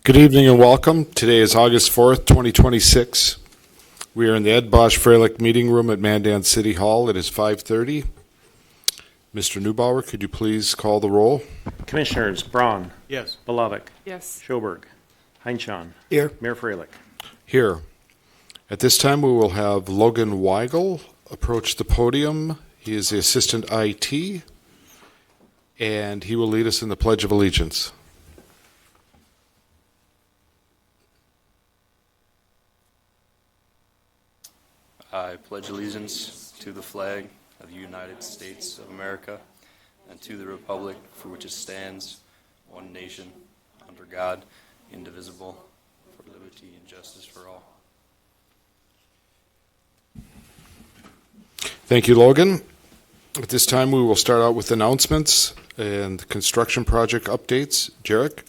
Good evening and welcome. Today is August 4th, 2026. We are in the Ed Bosch Freilich Meeting Room at Mandan City Hall. It is 5:30. Mr. Neubauer, could you please call the roll? Commissioners Braun. Yes. Balavic. Yes. Schoberg. Heinchan. Here. Mayor Freilich. Here. At this time, we will have Logan Weigel approach the podium. He is the Assistant IT, and he will lead us in the Pledge of Allegiance. I pledge allegiance to the flag of the United States of America and to the republic for which it stands, one nation, under God, indivisible, for liberty and justice for all. Thank you, Logan. At this time, we will start out with announcements and construction project updates. Jarek?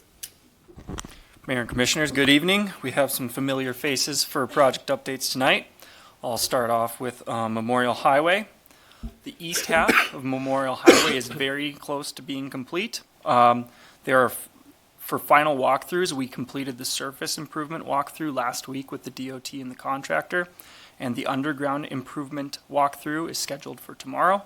Mayor and Commissioners, good evening. We have some familiar faces for project updates tonight. I'll start off with Memorial Highway. The east half of Memorial Highway is very close to being complete. For final walkthroughs, we completed the surface improvement walkthrough last week with the DOT and the contractor, and the underground improvement walkthrough is scheduled for tomorrow.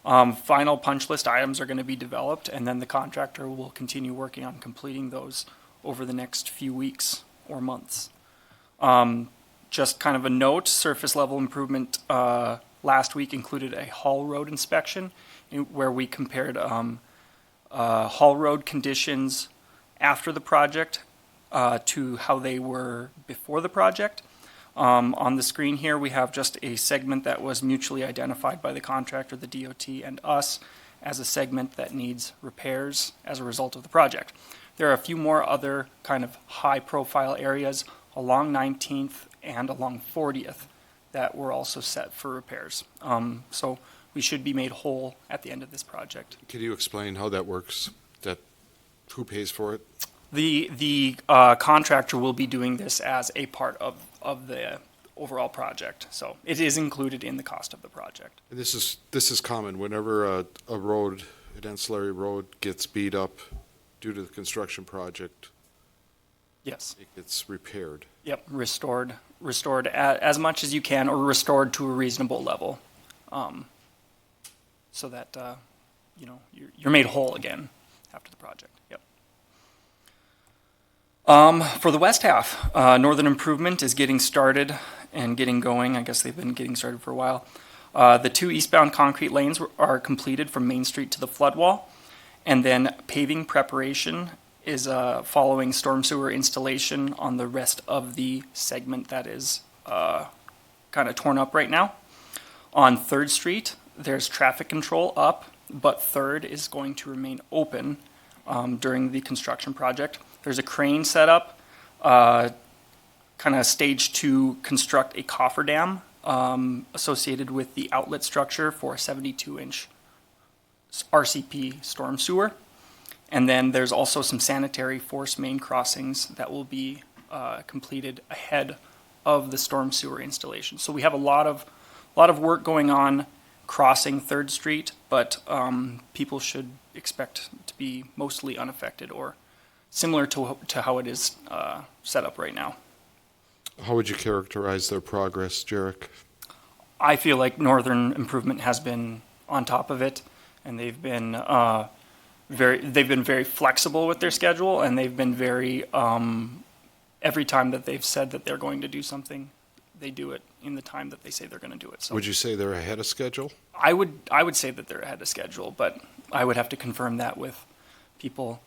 Final punch list items are going to be developed, and then the contractor will continue working on completing those over the next few weeks or months. Just kind of a note, surface level improvement last week included a haul road inspection where we compared haul road conditions after the project to how they were before the project. On the screen here, we have just a segment that was mutually identified by the contractor, the DOT, and us as a segment that needs repairs as a result of the project. There are a few more other kind of high-profile areas along 19th and along 40th that were also set for repairs. So we should be made whole at the end of this project. Could you explain how that works? Who pays for it? The contractor will be doing this as a part of the overall project. So it is included in the cost of the project. And this is common. Whenever a road, an ancillary road gets beat up due to the construction project, Yes. it gets repaired. Yep, restored as much as you can, or restored to a reasonable level, so that you're made whole again after the project. Yep. For the west half, Northern Improvement is getting started and getting going. I guess they've been getting started for a while. The two eastbound concrete lanes are completed from Main Street to the flood wall, and then paving preparation is following storm sewer installation on the rest of the segment that is kind of torn up right now. On 3rd Street, there's traffic control up, but 3rd is going to remain open during the construction project. There's a crane set up, kind of staged to construct a cofferdam associated with the outlet structure for a 72-inch RCP storm sewer. And then there's also some sanitary force main crossings that will be completed ahead of the storm sewer installation. So we have a lot of work going on crossing 3rd Street, but people should expect to be mostly unaffected or similar to how it is set up right now. How would you characterize their progress, Jarek? I feel like Northern Improvement has been on top of it, and they've been very flexible with their schedule, and they've been very every time that they've said that they're going to do something, they do it in the time that they say they're going to do it. So Would you say they're ahead of schedule? I would say that they're ahead of schedule, but I would have to confirm that with people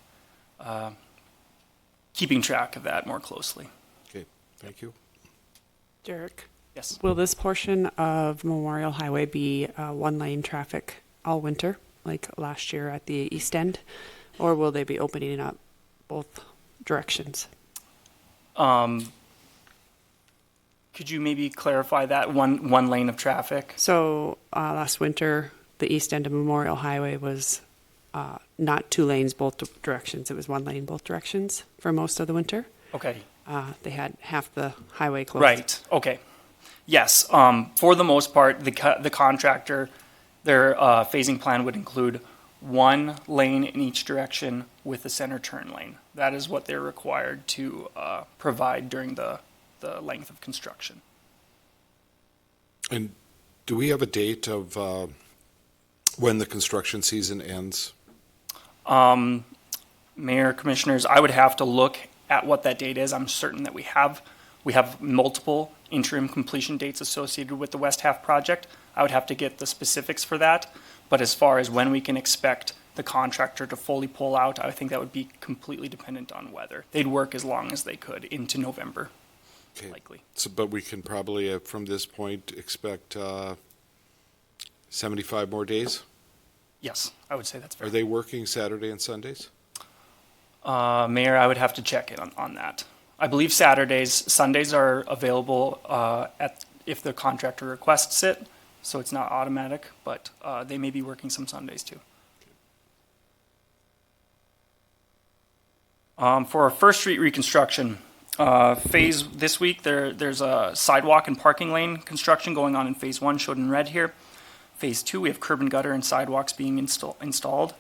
keeping track of that more closely. Okay, thank you. Derek, Yes. will this portion of Memorial Highway be one-lane traffic all winter, like last year at the east end, or will they be opening up both directions? Could you maybe clarify that one lane of traffic? So last winter, the east end of Memorial Highway was not 2 lanes both directions. It was 1 lane both directions for most of the winter. Okay. They had half the highway closed. Right. Okay. Yes. For the most part, the contractor, their phasing plan would include one lane in each direction with a center turn lane. That is what they're required to provide during the length of construction. And do we have a date of when the construction season ends? Mayor, Commissioners, I would have to look at what that date is. I'm certain that we have multiple interim completion dates associated with the West Half project. I would have to get the specifics for that. But as far as when we can expect the contractor to fully pull out, I think that would be completely dependent on weather. They'd work as long as they could into November, Okay. likely. So, but we can probably, from this point, expect 75 more days? Yes, I would say that's fair. Are they working Saturday and Sundays? Mayor, I would have to check in on that. I believe Sundays are available if the contractor requests it, so it's not automatic, but they may be working some Sundays too. For our First Street reconstruction phase this week, there's a sidewalk and parking lane construction going on in phase 1, shown in red here. Phase 2, we have curb and gutter and sidewalks being installed.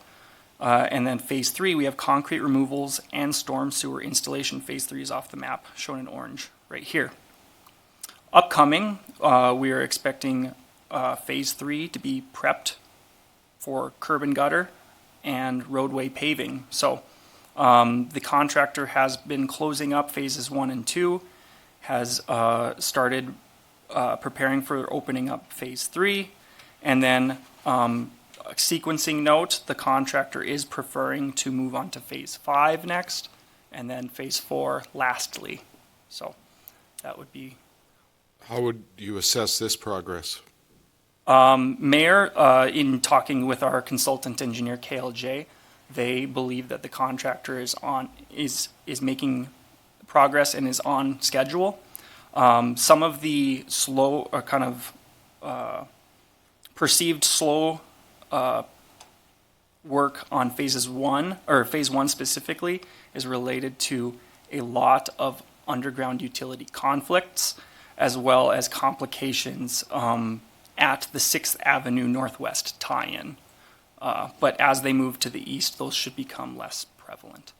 And then phase 3, we have concrete removals and storm sewer installation. Phase 3 is off the map, shown in orange right here. Upcoming, we are expecting phase 3 to be prepped for curb and gutter and roadway paving. So the contractor has been closing up phases 1 and 2, has started preparing for opening up phase 3, and then a sequencing note, the contractor is preferring to move on to phase 5 next, and then phase 4 lastly. So that would be. How would you assess this progress? Mayor, in talking with our consultant engineer KLJ, they believe that the contractor is making progress and is on schedule. Some of the slow or kind of perceived slow work on phase 1 specifically is related to a lot of underground utility conflicts, as well as complications at the 6th Avenue Northwest tie-in. But as they move to the east, those should become less prevalent.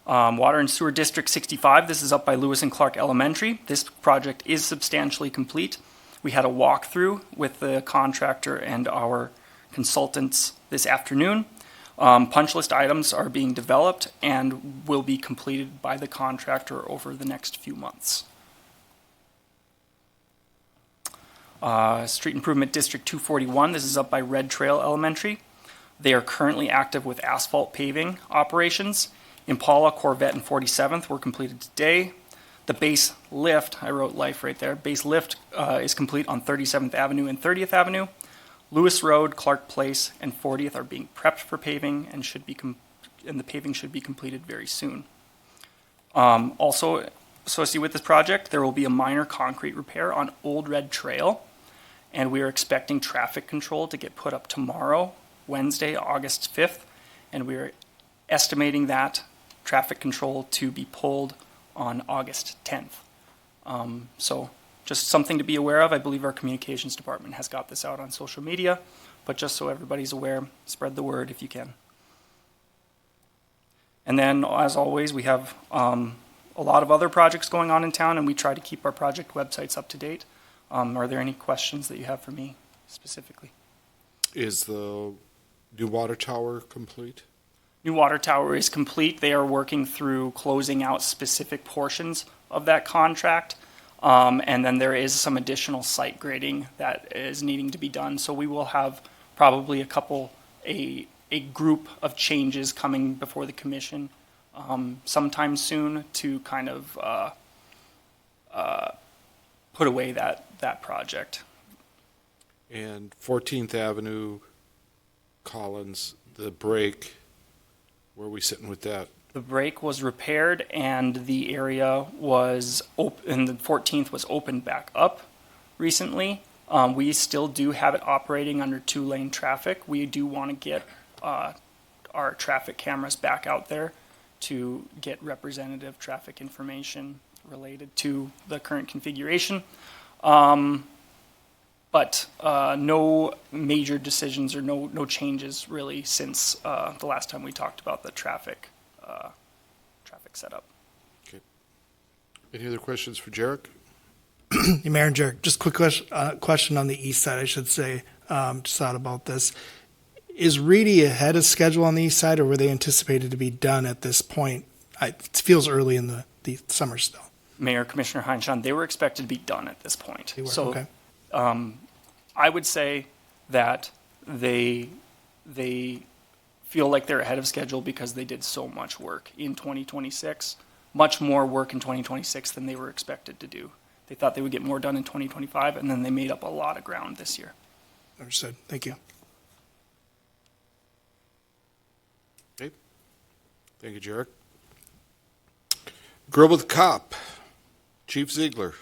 Water and Sewer District 65, this is up by Lewis and Clark Elementary. This project is substantially complete. We had a walkthrough with the contractor and our consultants this afternoon. Punch list items are being developed and will be completed by the contractor over the next few months. Street Improvement District 241, this is up by Red Trail Elementary. They are currently active with asphalt paving operations. Impala, Corvette, and 47th were completed today. The base lift, I wrote life right there, base lift is complete on 37th Avenue and 30th Avenue. Lewis Road, Clark Place, and 40th are being prepped for paving and the paving should be completed very soon. Also associated with this project, there will be a minor concrete repair on Old Red Trail, and we are expecting traffic control to get put up tomorrow, Wednesday, August 5th, and we are estimating that traffic control to be pulled on August 10th. So just something to be aware of. I believe our communications department has got this out on social media, but just so everybody's aware, spread the word if you can. And then, as always, we have a lot of other projects going on in town, and we try to keep our project websites up to date. Are there any questions that you have for me specifically? Is the new water tower complete? New water tower is complete. They are working through closing out specific portions of that contract. And then there is some additional site grading that is needing to be done. So we will have probably a group of changes coming before the commission sometime soon to kind of put away that project. And 14th Avenue, Collins, the break, where are we sitting with that? The break was repaired and the area was open, and the 14th was opened back up recently. We still do have it operating under 2-lane traffic. We do want to get our traffic cameras back out there to get representative traffic information related to the current configuration. But but no major decisions or no changes really since the last time we talked about the traffic setup. Any other questions for Jarek? Hey, Mayor and Jarek, just quick question on the east side, I should say. Just thought about this. Is Reedy ahead of schedule on the east side, or were they anticipated to be done at this point? It feels early in the summer still. Mayor, Commissioner Heinchan, they were expected to be done at this point. They were, So okay. I would say that they feel like they're ahead of schedule because they did so much work in 2026, much more work in 2026 than they were expected to do. They thought they would get more done in 2025, and then they made up a lot of ground this year. Understood. Thank you. Okay. Thank you, Jarek. Grill with Cop, Chief Ziegler.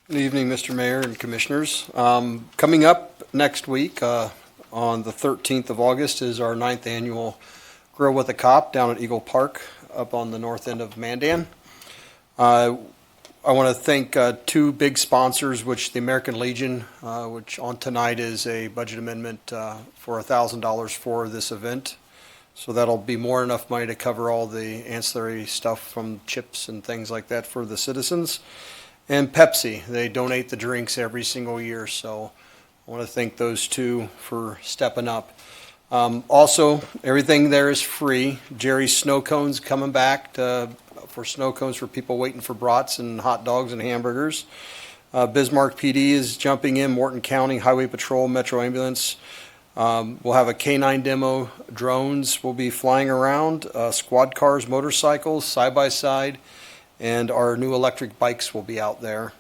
Good evening, Mr. Mayor and Commissioners. Coming up next week, on the 13th of August, is our 9th annual Grill with a Cop down at Eagle Park up on the north end of Mandan. I want to thank two big sponsors, which the American Legion, which on tonight is a budget amendment for $1,000 for this event. So that'll be more enough money to cover all the ancillary stuff from chips and things like that for the citizens. And Pepsi, they donate the drinks every single year. So I want to thank those two for stepping up. Also, everything there is free. Jerry's Snow Cones coming back for snow cones for people waiting for brats and hot dogs and hamburgers. Bismarck PD is jumping in, Morton County Highway Patrol, Metro Ambulance. We'll have a K9 demo, drones will be flying around, squad cars, motorcycles, side-by-side, and our new electric bikes will be out there.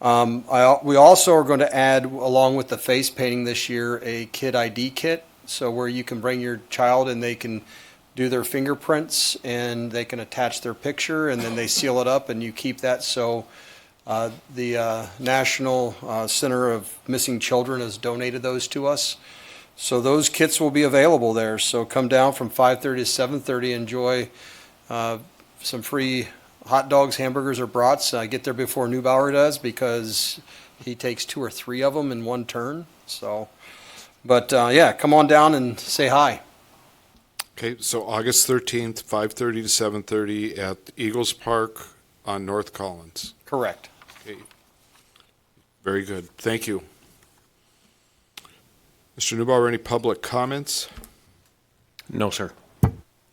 We also are going to add, along with the face painting this year, a kid ID kit, so where you can bring your child and they can do their fingerprints and they can attach their picture and then they seal it up and you keep that. So the National Center of Missing Children has donated those to us. So those kits will be available there. So come down from 5:30 to 7:30, enjoy some free hot dogs, hamburgers, or brats. Get there before Neubauer does because he takes 2 or 3 of them in one turn. So, but yeah, come on down and say hi. Okay, so August 13th, 5:30 to 7:30 at Eagles Park on North Collins. Correct. Okay. Very good. Thank you. Mr. Neubauer, any public comments? No, sir.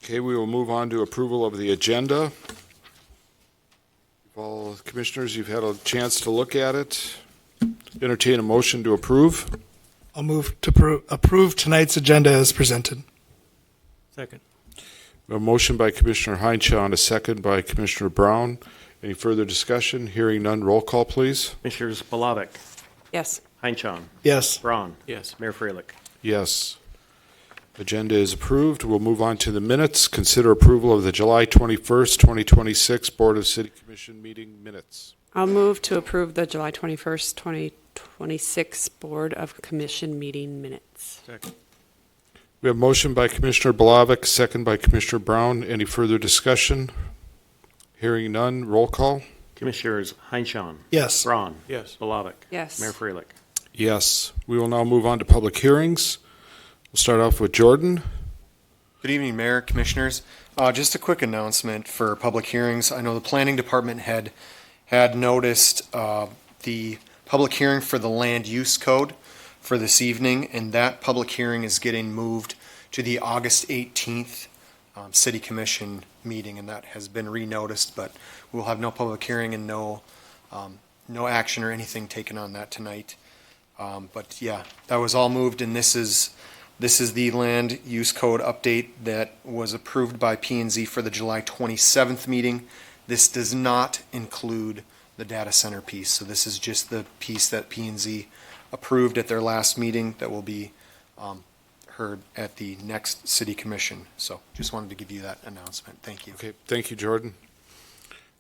Okay, we will move on to approval of the agenda. All commissioners, you've had a chance to look at it. Entertain a motion to approve. I'll move to approve tonight's agenda as presented. Second. A motion by Commissioner Heinchan, a second by Commissioner Brown. Any further discussion? Hearing none, roll call, please. Commissioners Balavic, Yes. Heinchan, Yes. Braun. Yes. Mayor Freilich. Yes. Agenda is approved. We'll move on to the minutes. Consider approval of the July 21st, 2026 Board of City Commission meeting minutes. I'll move to approve the July 21st, 2026 Board of Commission meeting minutes. Second. We have motion by Commissioner Balavic, second by Commissioner Brown. Any further discussion? Hearing none, roll call. Commissioners Heinchan, Yes. Braun. Yes. Balavic. Yes. Mayor Freilich. Yes. We will now move on to public hearings. We'll start off with Jordan. Good evening, Mayor, Commissioners. Just a quick announcement for public hearings. I know the Planning Department had noticed the public hearing for the Land Use Code for this evening, and that public hearing is getting moved to the August 18th City Commission meeting, and that has been renoticed, but we'll have no public hearing and no action or anything taken on that tonight. But yeah, that was all moved, and this is the land use code update that was approved by P&Z for the July 27th meeting. This does not include the data center piece, so this is just the piece that P&Z approved at their last meeting that will be heard at the next city commission. So just wanted to give you that announcement. Thank you. Okay, thank you, Jordan.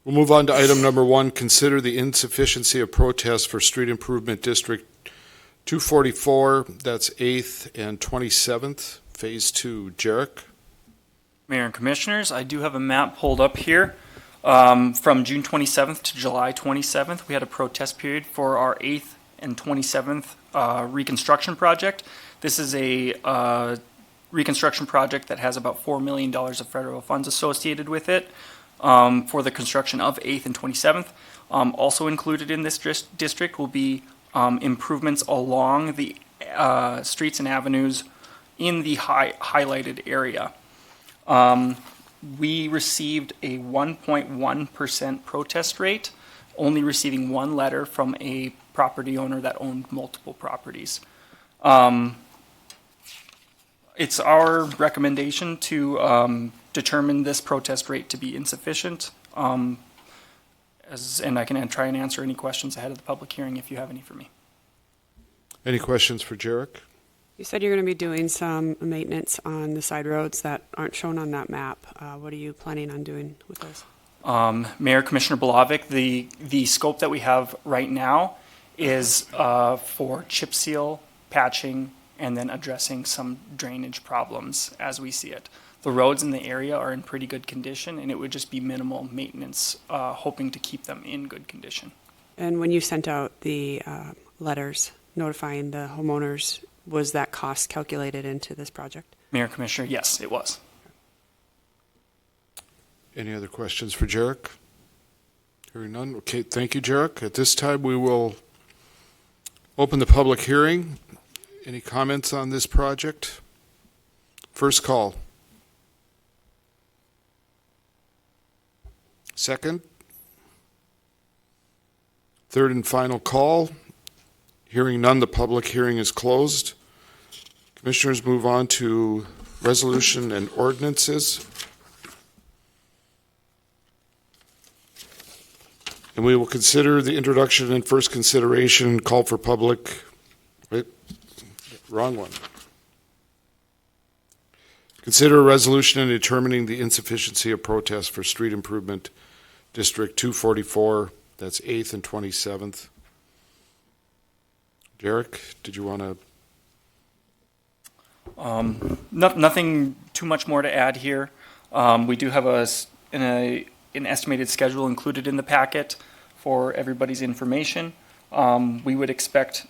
We'll move on to item number 1. Consider the insufficiency of protests for Street Improvement District 244, that's 8th and 27th, Phase 2. Jarek? Mayor and Commissioners, I do have a map pulled up here. From June 27th to July 27th, we had a protest period for our 8th and 27th reconstruction project. This is a reconstruction project that has about $4 million of federal funds associated with it for the construction of 8th and 27th. Also included in this district will be improvements along the streets and avenues in the highlighted area. We received a 1.1% protest rate, only receiving one letter from a property owner that owned multiple properties. It's our recommendation to determine this protest rate to be insufficient. And I can try and answer any questions ahead of the public hearing if you have any for me. Any questions for Jarek? You said you're going to be doing some maintenance on the side roads that aren't shown on that map. What are you planning on doing with those? Mayor Commissioner Bolovic, the scope that we have right now is for chip seal, patching, and then addressing some drainage problems as we see it. The roads in the area are in pretty good condition, and it would just be minimal maintenance, hoping to keep them in good condition. And when you sent out the letters notifying the homeowners, was that cost calculated into this project? Mayor Commissioner, yes, it was. Any other questions for Jarek? Hearing none. Okay, thank you, Jarek. At this time, we will open the public hearing. Any comments on this project? First call. Second. Third and final call. Hearing none, the public hearing is closed. Commissioners, move on to resolution and ordinances. And we will consider the introduction and first consideration, call for public, wait, wrong one. Consider a resolution in determining the insufficiency of protest for street improvement District 244, that's 8th and 27th. Jarek, did you want to? Nothing too much more to add here. We do have an estimated schedule included in the packet for everybody's information. We would expect,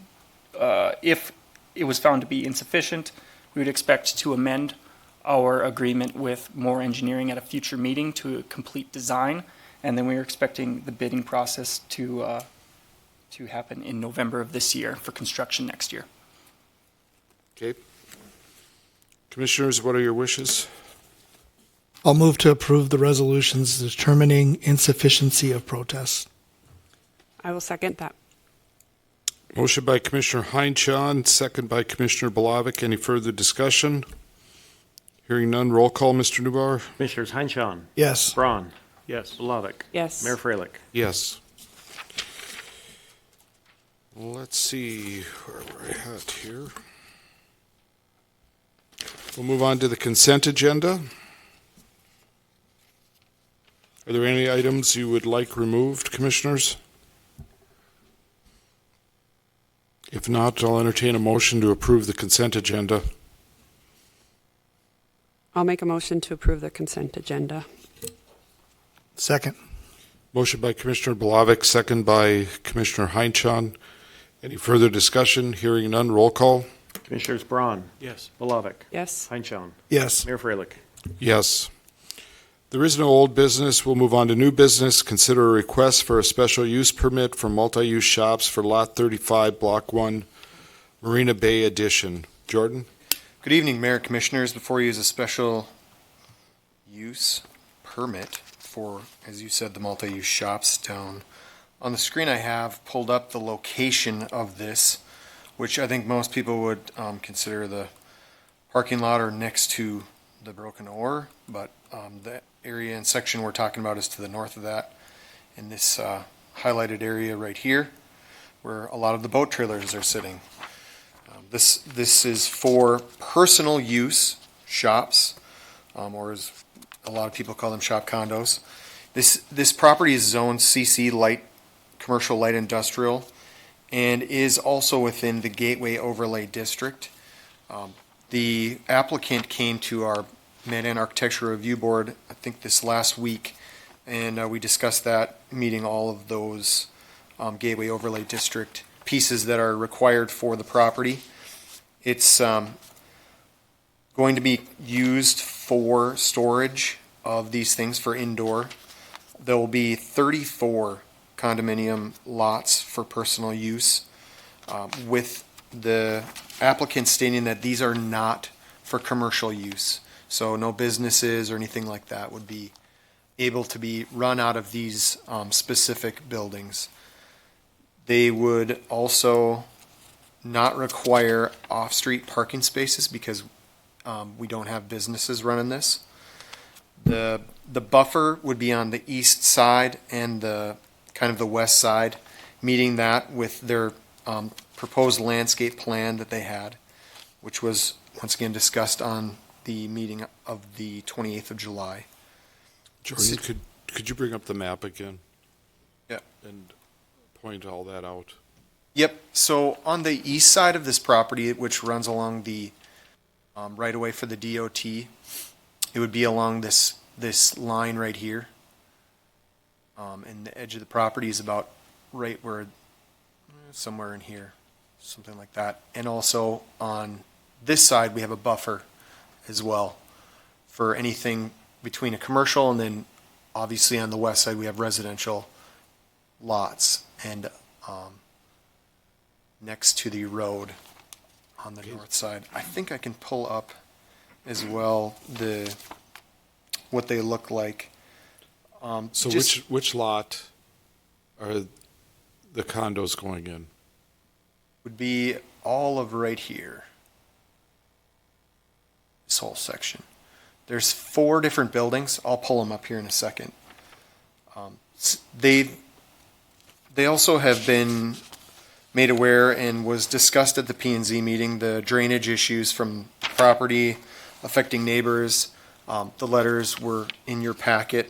if it was found to be insufficient, we would expect to amend our agreement with More Engineering at a future meeting to complete design, and then we are expecting the bidding process to happen in November of this year for construction next year. Okay. Commissioners, what are your wishes? I'll move to approve the resolutions determining insufficiency of protest. I will second that. Motion by Commissioner Heinchan, second by Commissioner Bolovic. Any further discussion? Hearing none, roll call, Mr. Neubauer. Commissioners Heinchan, Yes. Braun. Yes. Bolovic. Yes. Mayor Freilich. Yes. Let's see where we're at here. We'll move on to the consent agenda. Are there any items you would like removed, Commissioners? If not, I'll entertain a motion to approve the consent agenda. I'll make a motion to approve the consent agenda. Second. Motion by Commissioner Bolovic, second by Commissioner Heinchan. Any further discussion? Hearing none, roll call. Commissioners Braun. Yes. Bolovic. Yes. Heinchan. Yes. Mayor Freilich. Yes. There is no old business. We'll move on to new business. Consider a request for a special use permit for multi-use shops for Lot 35, Block 1, Marina Bay Edition. Jordan? Good evening, Mayor Commissioners. Before you use a special use permit for, as you said, the multi-use shops down on the screen, I have pulled up the location of this, which I think most people would consider the parking lot or next to the Broken Oar, but the area and section we're talking about is to the north of that, in this highlighted area right here, where a lot of the boat trailers are sitting. This is for personal use shops, or as a lot of people call them, shop condos. This property is zoned CC light, commercial light industrial, and is also within the Gateway Overlay District. The applicant came to our Mandan Architecture Review Board, I think this last week, And we discussed that, meeting all of those Gateway Overlay District pieces that are required for the property. It's going to be used for storage of these things for indoor. There will be 34 condominium lots for personal use, with the applicant stating that these are not for commercial use. So no businesses or anything like that would be able to be run out of these specific buildings. They would also not require off-street parking spaces because we don't have businesses running this. The buffer would be on the east side and the kind of the west side, meeting that with their proposed landscape plan that they had, which was once again discussed on the meeting of the 28th of July. Jordan, could you bring up the map again? Yeah. And point all that out. Yep. So on the east side of this property, which runs along the right away for the DOT, it would be along this line right here. And the edge of the property is about right where, somewhere in here, something like that. And also on this side, we have a buffer as well for anything between a commercial, and then obviously on the west side, we have residential lots and next to the road on the north side. I think I can pull up as well what they look like. So which lot are the condos going in? Would be all of right here. This whole section. There's 4 different buildings. I'll pull them up here in a second. They also have been made aware and was discussed at the P&Z meeting, the drainage issues from property affecting neighbors. The letters were in your packet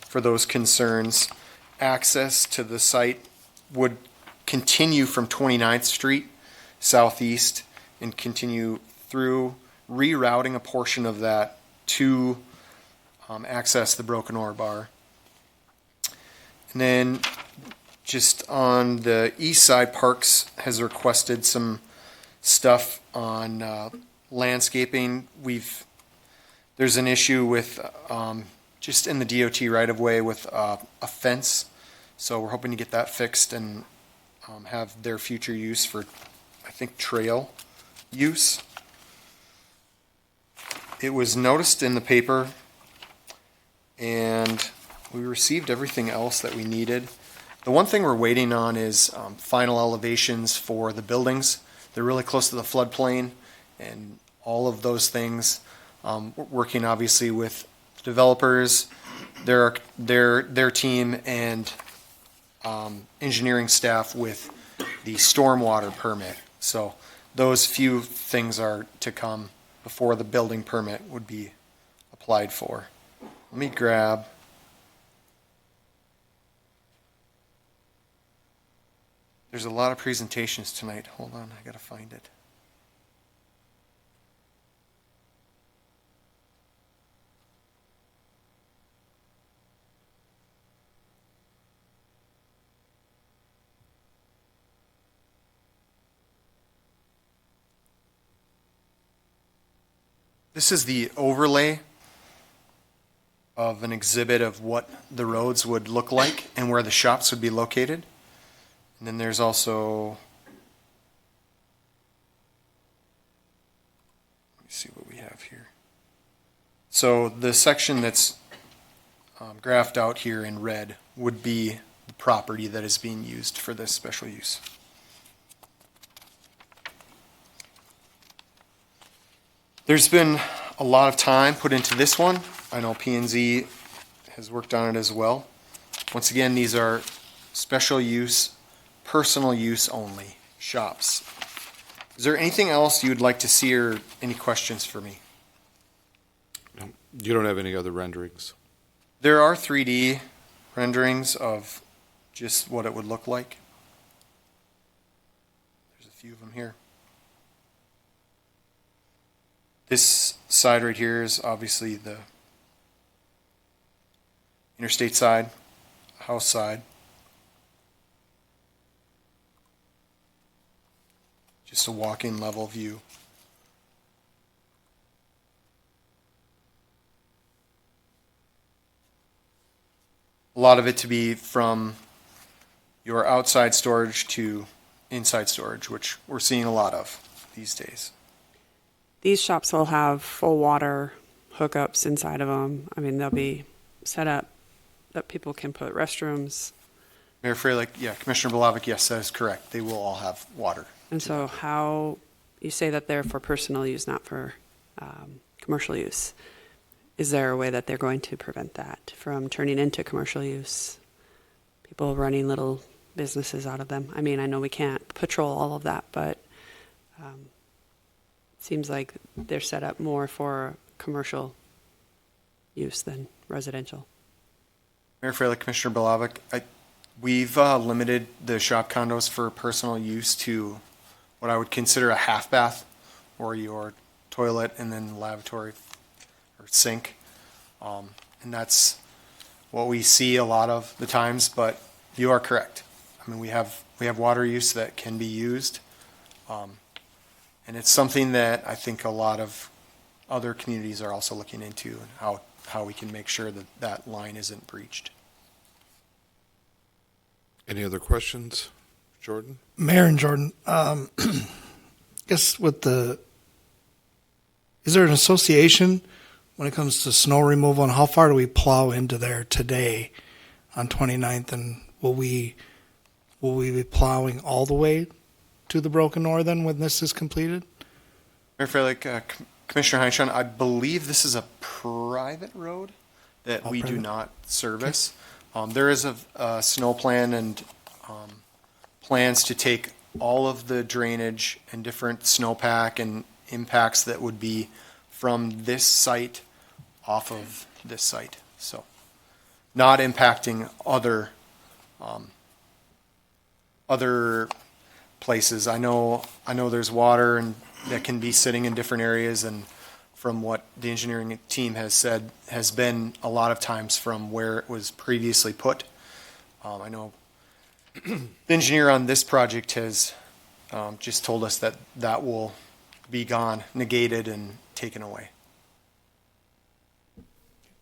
for those concerns. Access to the site would continue from 29th Street southeast and continue through, rerouting a portion of that to access the Broken Ore Bar. And then just on the east side, Parks has requested some stuff on landscaping. There's an issue with just in the DOT right of way with a fence. So we're hoping to get that fixed and have their future use for, I think, trail use. It was noticed in the paper, and we received everything else that we needed. The one thing we're waiting on is final elevations for the buildings. They're really close to the floodplain, and all of those things. We're working obviously with developers, their team, and engineering staff with the stormwater permit. So those few things are to come before the building permit would be applied for. Let me grab. There's a lot of presentations tonight. Hold on, I gotta find it. This is the overlay of an exhibit of what the roads would look like and where the shops would be located. And then there's also, let me see what we have here. So the section that's graphed out here in red would be the property that is being used for this special use. There's been a lot of time put into this one. I know P&Z has worked on it as well. Once again, these are special use, personal use only shops. Is there anything else you would like to see or any questions for me? You don't have any other renderings? There are 3D renderings of just what it would look like. There's a few of them here. This side right here is obviously the interstate side, house side. Just a walk-in level view. A lot of it to be from your outside storage to inside storage, which we're seeing a lot of these days. These shops will have full water hookups inside of them. I mean, they'll be set up that people can put restrooms. Mayor Freilich, yeah, Commissioner Bolovic, yes, that is correct. They will all have water. And so how, you say that they're for personal use, not for commercial use. Is there a way that they're going to prevent that from turning into commercial use? People running little businesses out of them. I mean, I know we can't patrol all of that, but it seems like they're set up more for commercial use than residential. Mayor Freilich, Commissioner Bolovic, we've limited the shop condos for personal use to what I would consider a half bath, or your toilet and then lavatory or sink. And that's what we see a lot of the times, but you are correct. I mean, we have water use that can be used. And it's something that I think a lot of other communities are also looking into, and how we can make sure that that line isn't breached. Any other questions? Jordan? Mayor and Jordan, guess is there an association when it comes to snow removal, and how far do we plow into there today on 29th, and will we be plowing all the way to the Broken Northern when this is completed? Mayor Freilich, Commissioner Heinchan, I believe this is a private road that we do private. not service. There is a snow plan and plans to take all of the drainage and different snowpack and impacts that would be from this site off of this site. So not impacting other places. I know there's water and that can be sitting in different areas, and from what the engineering team has said, has been a lot of times from where it was previously put. I know the engineer on this project has just told us that that will be gone, negated, and taken away.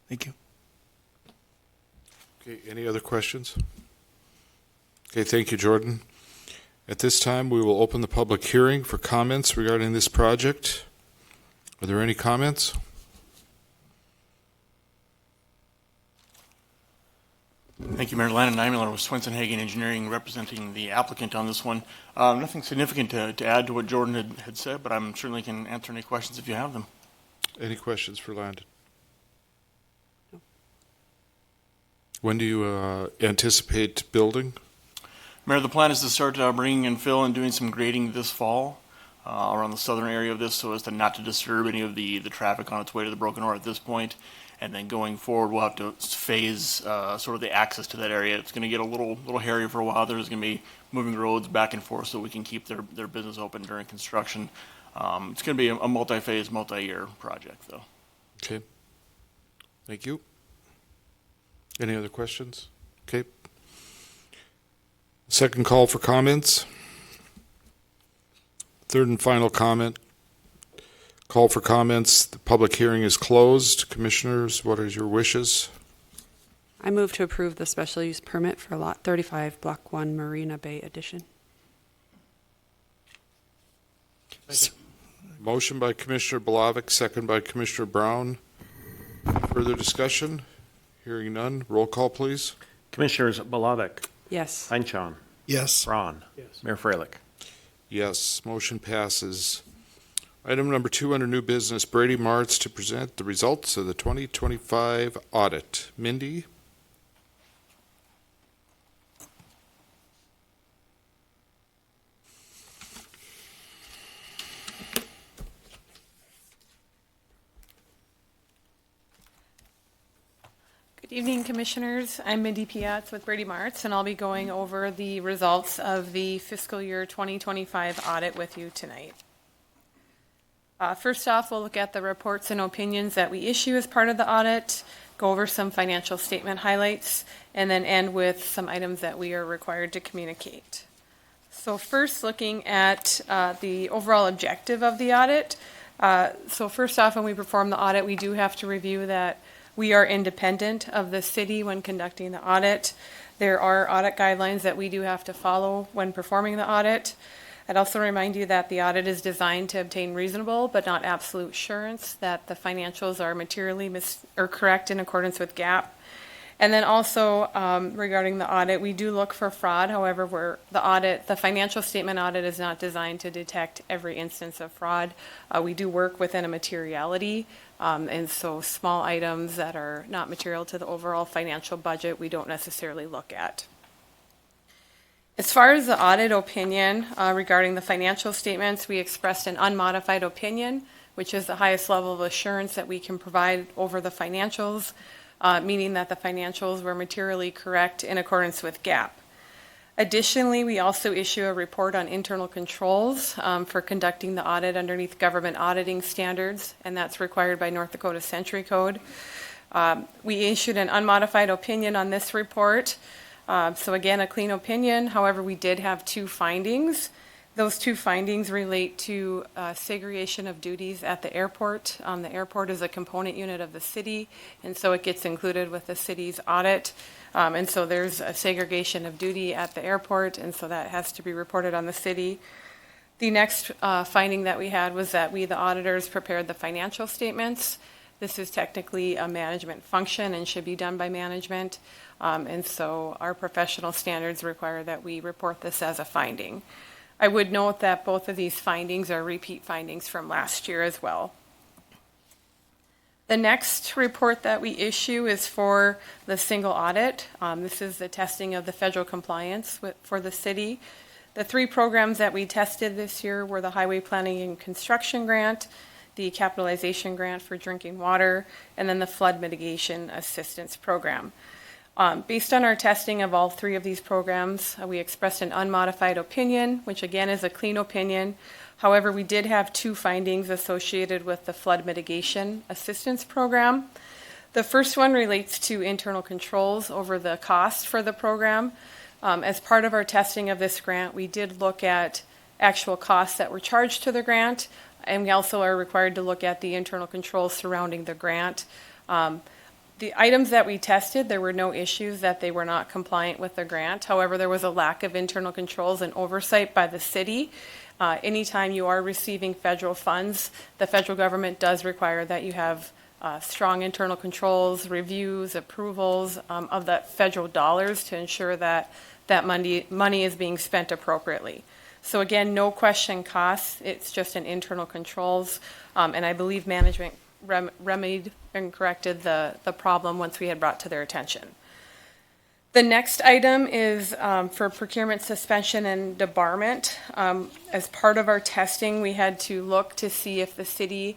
Thank you. Okay, any other questions? Okay, thank you, Jordan. At this time, we will open the public hearing for comments regarding this project. Are there any comments? Thank you, Mayor. Landon Imler with Swenson Hagen Engineering, representing the applicant on this one. Nothing significant to add to what Jordan had said, but I'm certainly can answer any questions if you have them. Any questions for Landon? When do you anticipate building? Mayor, the plan is to start bringing in fill and doing some grading this fall around the southern area of this, so as to not to disturb any of the traffic on its way to the Broken North at this point. And then going forward, we'll have to phase sort of the access to that area. It's going to get a little hairy for a while. There's going to be moving roads back and forth so we can keep their business open during construction. It's going to be a multi-phase, multi-year project, though. Okay. Thank you. Any other questions? Okay. Second call for comments. Third and final comment. Call for comments. The public hearing is closed. Commissioners, what are your wishes? I move to approve the special use permit for Lot 35, Block 1, Marina Bay Addition. Motion by Commissioner Bolovic, second by Commissioner Brown. Further discussion? Hearing none. Roll call, please. Commissioners Bolovic, Yes. Heinchan, Yes. Braun. Mayor Freilich. Yes, motion passes. Item number 2 under new business, Brady Martz to present the results of the 2025 audit. Mindy? Good evening, Commissioners. I'm Mindy Piatz with Brady Martz, and I'll be going over the results of the fiscal year 2025 audit with you tonight. First off, we'll look at the reports and opinions that we issue as part of the audit. go over some financial statement highlights, and then end with some items that we are required to communicate. So first, looking at the overall objective of the audit. So first off, when we perform the audit, we do have to review that we are independent of the city when conducting the audit. There are audit guidelines that we do have to follow when performing the audit. I'd also remind you that the audit is designed to obtain reasonable but not absolute assurance that the financials are materially correct in accordance with GAAP. And then also regarding the audit, we do look for fraud. However, the financial statement audit is not designed to detect every instance of fraud. We do work within a materiality, and so small items that are not material to the overall financial budget, we don't necessarily look at. As far as the audit opinion regarding the financial statements, we expressed an unmodified opinion, which is the highest level of assurance that we can provide over the financials. Meaning that the financials were materially correct in accordance with GAAP. Additionally, we also issue a report on internal controls for conducting the audit underneath government auditing standards, and that's required by North Dakota Century Code. We issued an unmodified opinion on this report. So again, a clean opinion. However, we did have two findings. Those two findings relate to segregation of duties at the airport. The airport is a component unit of the city, and so it gets included with the city's audit. And so there's a segregation of duty at the airport, and so that has to be reported on the city. The next finding that we had was that we, the auditors, prepared the financial statements. This is technically a management function and should be done by management. And so our professional standards require that we report this as a finding. I would note that both of these findings are repeat findings from last year as well. The next report that we issue is for the single audit. This is the testing of the federal compliance for the city. The three programs that we tested this year were the Highway Planning and Construction Grant, the Capitalization Grant for Drinking Water, and then the Flood Mitigation Assistance Program. Based on our testing of all three of these programs, we expressed an unmodified opinion, which again is a clean opinion. However, we did have two findings associated with the Flood Mitigation Assistance Program. The first one relates to internal controls over the cost for the program. As part of our testing of this grant, we did look at actual costs that were charged to the grant, and we also are required to look at the internal controls surrounding the grant. The items that we tested, there were no issues that they were not compliant with the grant. However, there was a lack of internal controls and oversight by the city. Anytime you are receiving federal funds, the federal government does require that you have strong internal controls, reviews, approvals of the federal dollars to ensure that that money is being spent appropriately. So again, no question costs, it's just an internal controls, and I believe management remedied and corrected the problem once we had brought to their attention. The next item is for procurement suspension and debarment. As part of our testing, we had to look to see if the city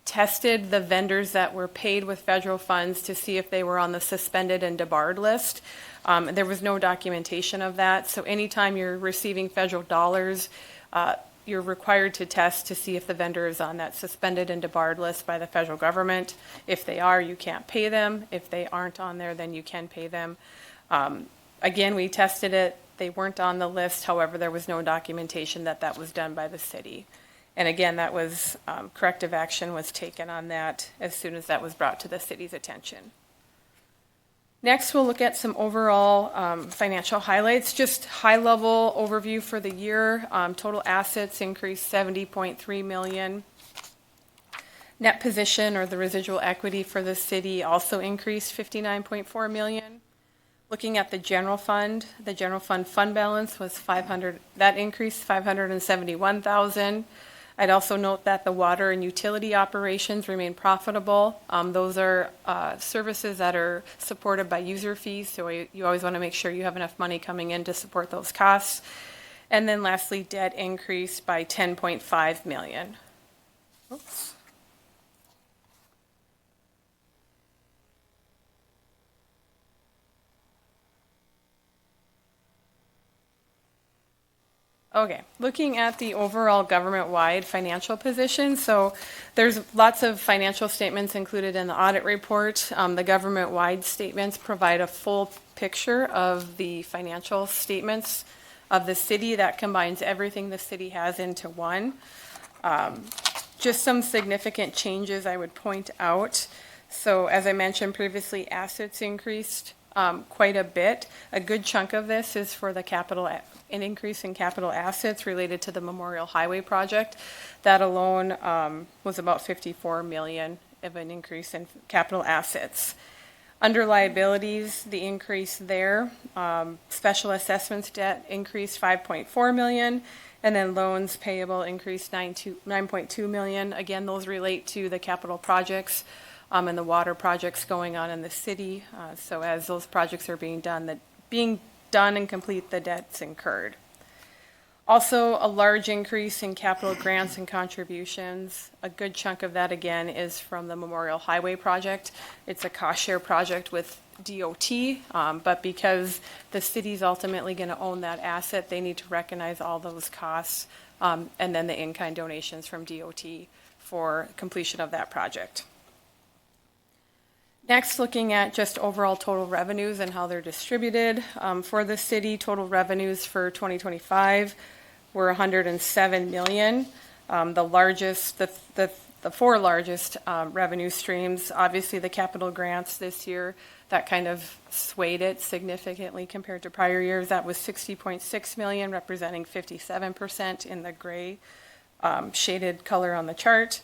tested the vendors that were paid with federal funds to see if they were on the suspended and debarred list. There was no documentation of that. So anytime you're receiving federal dollars, you're required to test to see if the vendor is on that suspended and debarred list by the federal government. If they are, you can't pay them. If they aren't on there, then you can pay them. Again, we tested it. They weren't on the list. However, there was no documentation that that was done by the city. And again, that was corrective action was taken on that as soon as that was brought to the city's attention. Next, we'll look at some overall financial highlights. Just high-level overview for the year. Total assets increased $70.3 million. Net position, or the residual equity for the city, also increased $59.4 million. Looking at the general fund fund balance was that increased $571,000. I'd also note that the water and utility operations remain profitable. Those are services that are supported by user fees, so you always want to make sure you have enough money coming in to support those costs. And then lastly, debt increased by $10.5 million. Oops. Okay, looking at the overall government-wide financial position, so there's lots of financial statements included in the audit report. The government-wide statements provide a full picture of the financial statements of the city that combines everything the city has into one. Just some significant changes I would point out. So as I mentioned previously, assets increased quite a bit. A good chunk of this is for the an increase in capital assets related to the Memorial Highway project. That alone was about 54 million of an increase in capital assets. Under liabilities, the increase there, special assessments debt increased 5.4 million, and then loans payable increased 9.2 million. Again, those relate to the capital projects and the water projects going on in the city. So as those projects are being done and complete, the debt's incurred. Also, a large increase in capital grants and contributions. A good chunk of that, again, is from the Memorial Highway project. It's a cost-share project with DOT, but because the city's ultimately going to own that asset, they need to recognize all those costs and then the in-kind donations from DOT for completion of that project. Next, looking at just overall total revenues and how they're distributed. For the city, total revenues for 2025 were 107 million. The four largest revenue streams, obviously the capital grants this year, that kind of swayed it significantly compared to prior years. That was 60.6 million, representing 57% in the gray shaded color on the chart.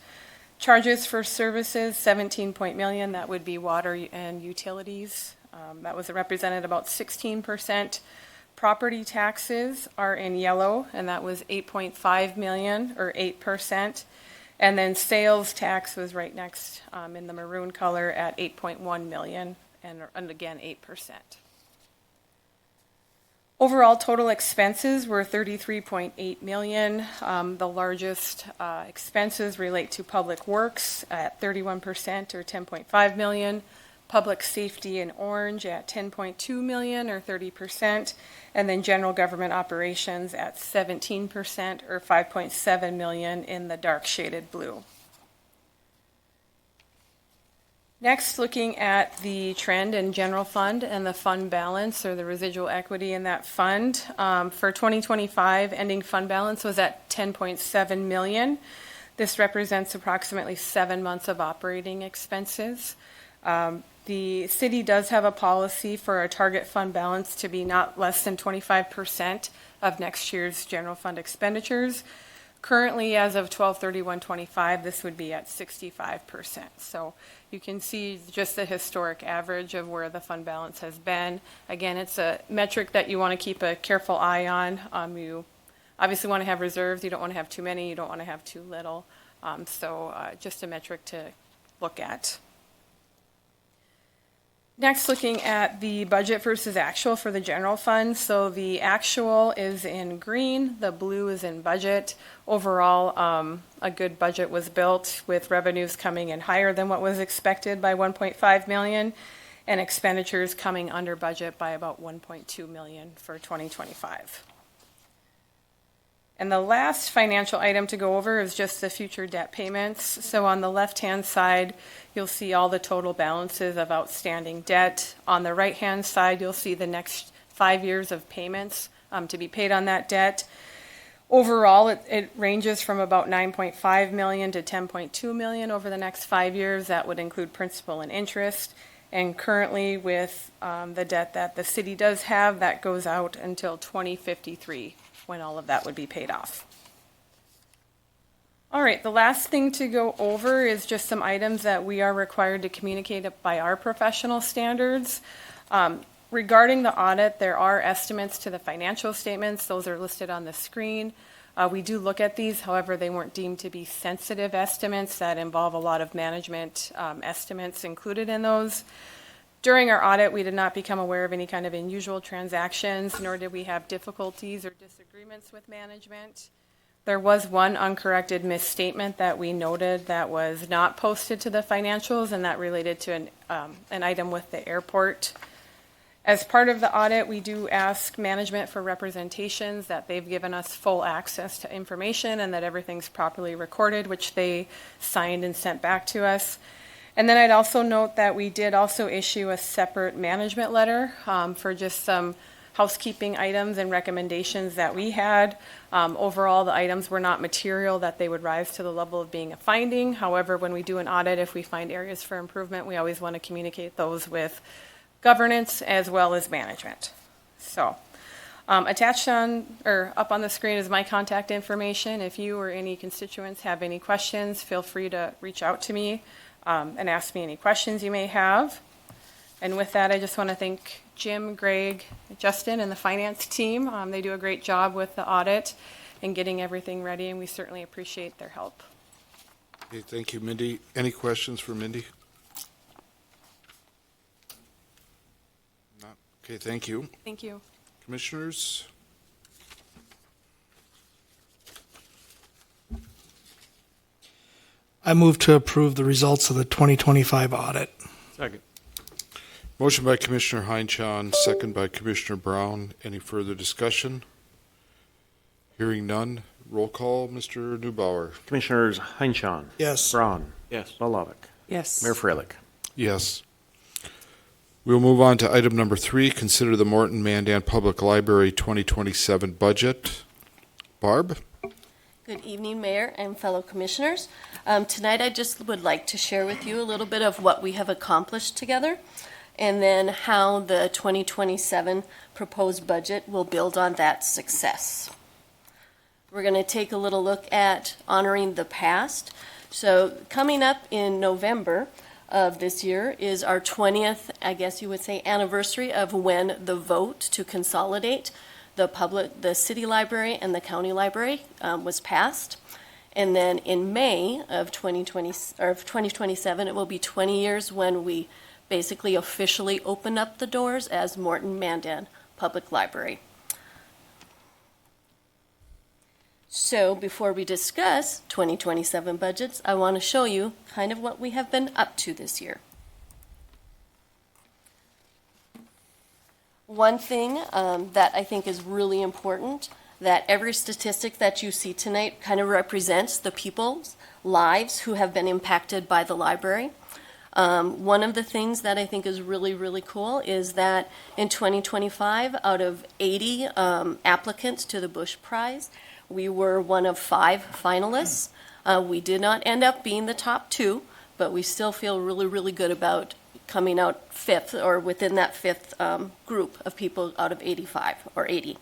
Charges for services, 17 million, that would be water and utilities. That was represented about 16%. Property taxes are in yellow, and that was 8.5 million, or 8%. And then sales tax was right next in the maroon color at 8.1 million, and again, 8%. Overall total expenses were 33.8 million. The largest expenses relate to public works at 31% or 10.5 million, public safety in orange at 10.2 million or 30%, and then general government operations at 17% or 5.7 million in the dark shaded blue. Next, looking at the trend in general fund and the fund balance or the residual equity in that fund. For 2025, ending fund balance was at 10.7 million. This represents approximately 7 months of operating expenses. The city does have a policy for a target fund balance to be not less than 25% of next year's general fund expenditures. Currently, as of 12/31/25, this would be at 65%. So you can see just the historic average of where the fund balance has been. Again, it's a metric that you want to keep a careful eye on. You obviously want to have reserves. You don't want to have too many. You don't want to have too little. So just a metric to look at. Next, looking at the budget versus actual for the general fund. So the actual is in green, the blue is in budget. Overall, a good budget was built with revenues coming in higher than what was expected by 1.5 million and expenditures coming under budget by about 1.2 million for 2025. And the last financial item to go over is just the future debt payments. So on the left-hand side, you'll see all the total balances of outstanding debt. On the right-hand side, you'll see the next 5 years of payments to be paid on that debt. Overall, it ranges from about 9.5 million to 10.2 million over the next 5 years. That would include principal and interest. And currently with the debt that the city does have, that goes out until 2053. When all of that would be paid off. All right, the last thing to go over is just some items that we are required to communicate by our professional standards. Regarding the audit, there are estimates to the financial statements. Those are listed on the screen. We do look at these, however, they weren't deemed to be sensitive estimates that involve a lot of management estimates included in those. During our audit, we did not become aware of any kind of unusual transactions, nor did we have difficulties or disagreements with management. There was one uncorrected misstatement that we noted that was not posted to the financials, and that related to an item with the airport. As part of the audit, we do ask management for representations that they've given us full access to information and that everything's properly recorded, which they signed and sent back to us. And then I'd also note that we did also issue a separate management letter for just some housekeeping items and recommendations that we had. Overall, the items were not material that they would rise to the level of being a finding. However, when we do an audit, if we find areas for improvement, we always want to communicate those with governance as well as management. So attached on or up on the screen is my contact information. If you or any constituents have any questions, feel free to reach out to me and ask me any questions you may have. And with that, I just want to thank Jim, Greg, Justin, and the finance team. They do a great job with the audit and getting everything ready, and we certainly appreciate their help. Okay, thank you, Mindy. Any questions for Mindy? Not. Okay, thank you. Thank you. Commissioners? I move to approve the results of the 2025 audit. Second. Motion by Commissioner Heinchan, second by Commissioner Brown. Any further discussion? Hearing none. Roll call, Mr. Neubauer. Commissioners Heinchan. Yes. Braun. Yes. Bolovic. Yes. Mayor Freilich. Yes. We'll move on to item number 3, consider the Morton Mandan Public Library 2027 budget. Barb? Good evening, Mayor and fellow commissioners. Tonight I just would like to share with you a little bit of what we have accomplished together and then how the 2027 proposed budget will build on that success. We're going to take a little look at honoring the past. So coming up in November of this year is our 20th, I guess you would say, anniversary of when the vote to consolidate the city library and the county library was passed. And then in May of 2027, it will be 20 years when we basically officially open up the doors as Morton Mandan Public Library. So before we discuss 2027 budgets, I want to show you kind of what we have been up to this year. One thing that I think is really important, that every statistic that you see tonight kind of represents the people's lives who have been impacted by the library. One of the things that I think is really, really cool is that in 2025, out of 80 applicants to the Bush Prize, we were one of 5 finalists. We did not end up being the top 2, but we still feel really, really good about coming out 5th or within that 5th group of people out of 85 or 80.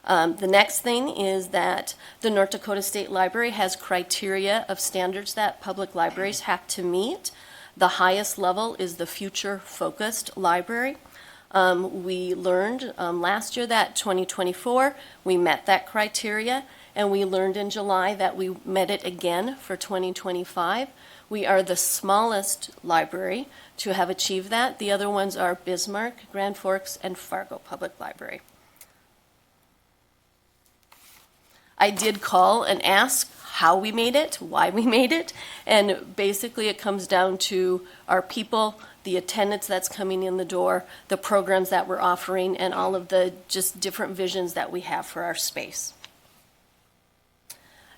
The next thing is that the North Dakota State Library has criteria of standards that public libraries have to meet. The highest level is the future-focused library. We learned last year that 2024, we met that criteria, and we learned in July that we met it again for 2025. We are the smallest library to have achieved that. The other ones are Bismarck, Grand Forks, and Fargo Public Library. I did call and ask how we made it, why we made it, and basically it comes down to our people, the attendance that's coming in the door, the programs that we're offering, and all of the just different visions that we have for our space.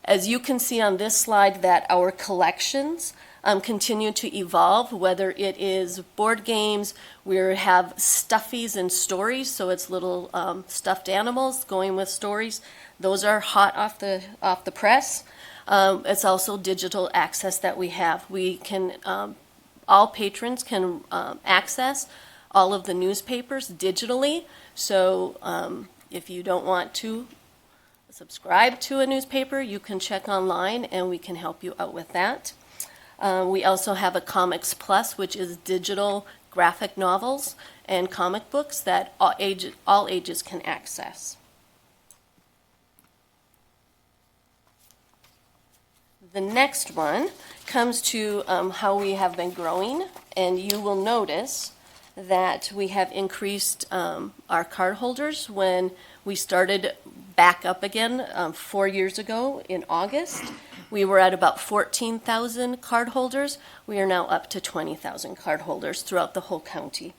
As you can see on this slide, that our collections continue to evolve, whether it is board games, we have stuffies and stories, so it's little stuffed animals going with stories. Those are hot off the press. It's also digital access that we have. We can, all patrons can access all of the newspapers digitally. So if you don't want to subscribe to a newspaper, you can check online and we can help you out with that. We also have a Comics Plus, which is digital graphic novels and comic books that all ages can access. The next one comes to how we have been growing, and you will notice that we have increased our card holders. When we started back up again 4 years ago in August, we were at about 14,000 card holders. We are now up to 20,000 card holders throughout the whole county.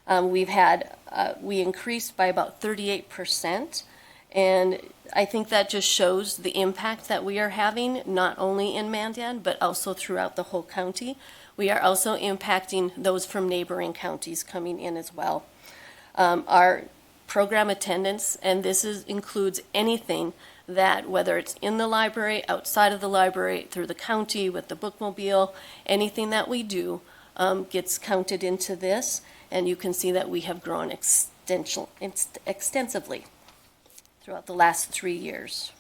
We increased by about 38%, and I think that just shows the impact that we are having, not only in Mandan, but also throughout the whole county. We are also impacting those from neighboring counties coming in as well. Our program attendance, and includes anything that, whether it's in the library, outside of the library, through the county, with the bookmobile, anything that we do gets counted into this, and you can see that we have grown extensively throughout the last 3 years.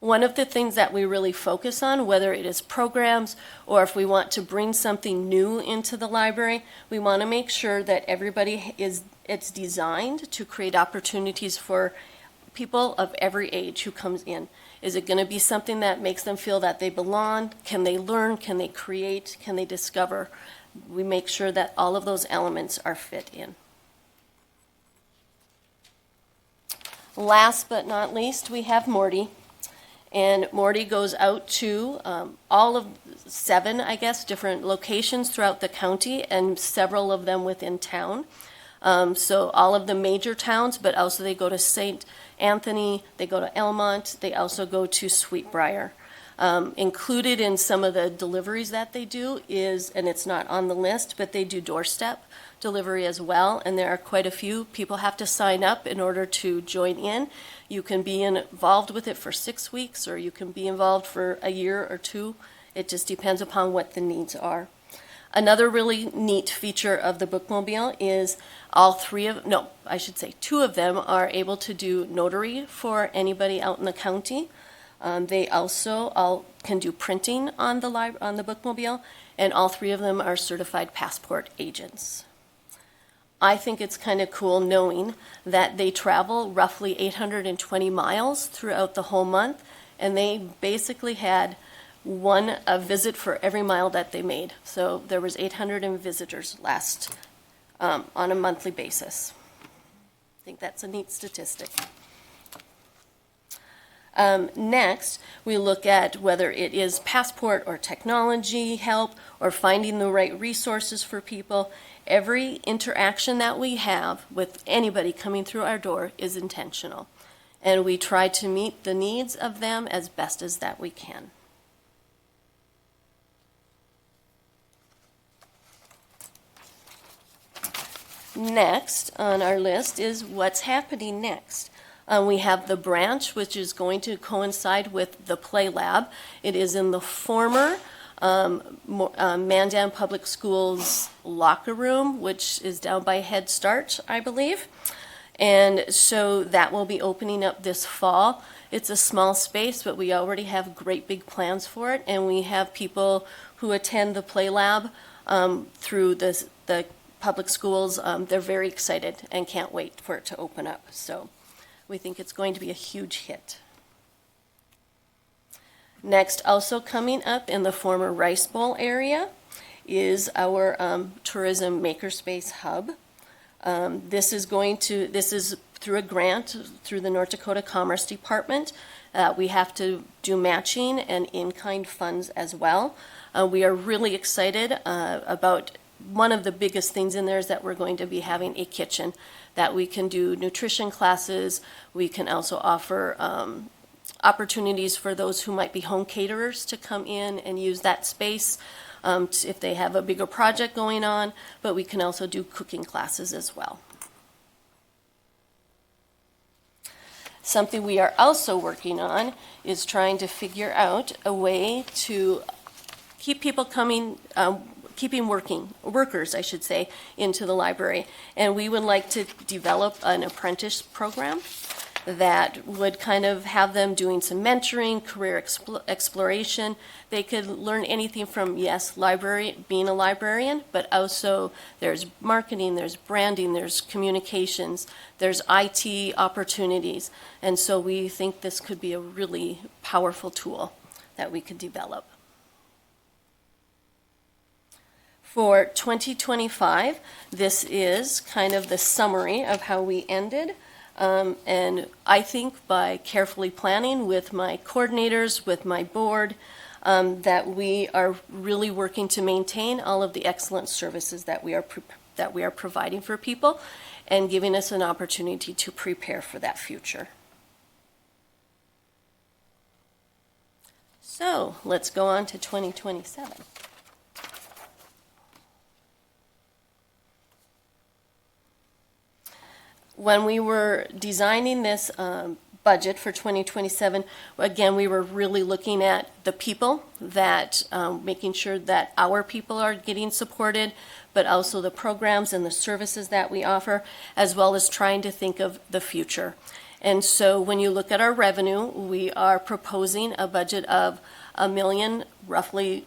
One of the things that we really focus on, whether it is programs or if we want to bring something new into the library, we want to make sure that it's designed to create opportunities for people of every age who comes in. Is it going to be something that makes them feel that they belong? Can they learn? Can they create? Can they discover? We make sure that all of those elements are fit in. Last but not least, we have Morty. And Morty goes out to all of 7, I guess, different locations throughout the county, and several of them within town. So all of the major towns, but also they go to St. Anthony, they go to Elmont, they also go to Sweetbriar. Included in some of the deliveries that they do is, and it's not on the list, but they do doorstep delivery as well, and there are quite a few. People have to sign up in order to join in. You can be involved with it for 6 weeks, or you can be involved for a year or 2. It just depends upon what the needs are. Another really neat feature of the bookmobile is two of them are able to do notary for anybody out in the county. They also all can do printing on the bookmobile, and all 3 of them are certified passport agents. I think it's kind of cool knowing that they travel roughly 820 miles throughout the whole month, and they basically had a visit for every mile that they made. So there was 800 visitors last on a monthly basis. I think that's a neat statistic. Next, we look at whether it is passport or technology help or finding the right resources for people. Every interaction that we have with anybody coming through our door is intentional, and we try to meet the needs of them as best as that we can. Next on our list is what's happening next. We have the branch, which is going to coincide with the Play Lab. It is in the former Mandan Public Schools locker room, which is down by Head Start, I believe. And so that will be opening up this fall. It's a small space, but we already have great big plans for it. And we have people who attend the Play Lab through the public schools. They're very excited and can't wait for it to open up. So we think it's going to be a huge hit. Next, also coming up in the former Rice Bowl area is our tourism makerspace hub. This is through a grant through the North Dakota Commerce Department. We have to do matching and in-kind funds as well. We are really excited about one of the biggest things in there is that we're going to be having a kitchen that we can do nutrition classes. We can also offer opportunities for those who might be home caterers to come in and use that space if they have a bigger project going on, but we can also do cooking classes as well. Something we are also working on is trying to figure out a way to keep people coming, keeping workers, I should say, into the library. And we would like to develop an apprentice program that would kind of have them doing some mentoring, career exploration. They could learn anything from, yes, being a librarian, but also there's marketing, there's branding, there's communications, there's IT opportunities. And so we think this could be a really powerful tool that we could develop. For 2025, this is kind of the summary of how we ended. And I think by carefully planning with my coordinators, with my board, that we are really working to maintain all of the excellent services that we are providing for people and giving us an opportunity to prepare for that future. So let's go on to 2027. When we were designing this budget for 2027, again, we were really looking at the people, that making sure that our people are getting supported, but also the programs and the services that we offer, as well as trying to think of the future. And so when you look at our revenue, we are proposing a budget of $1 million, roughly,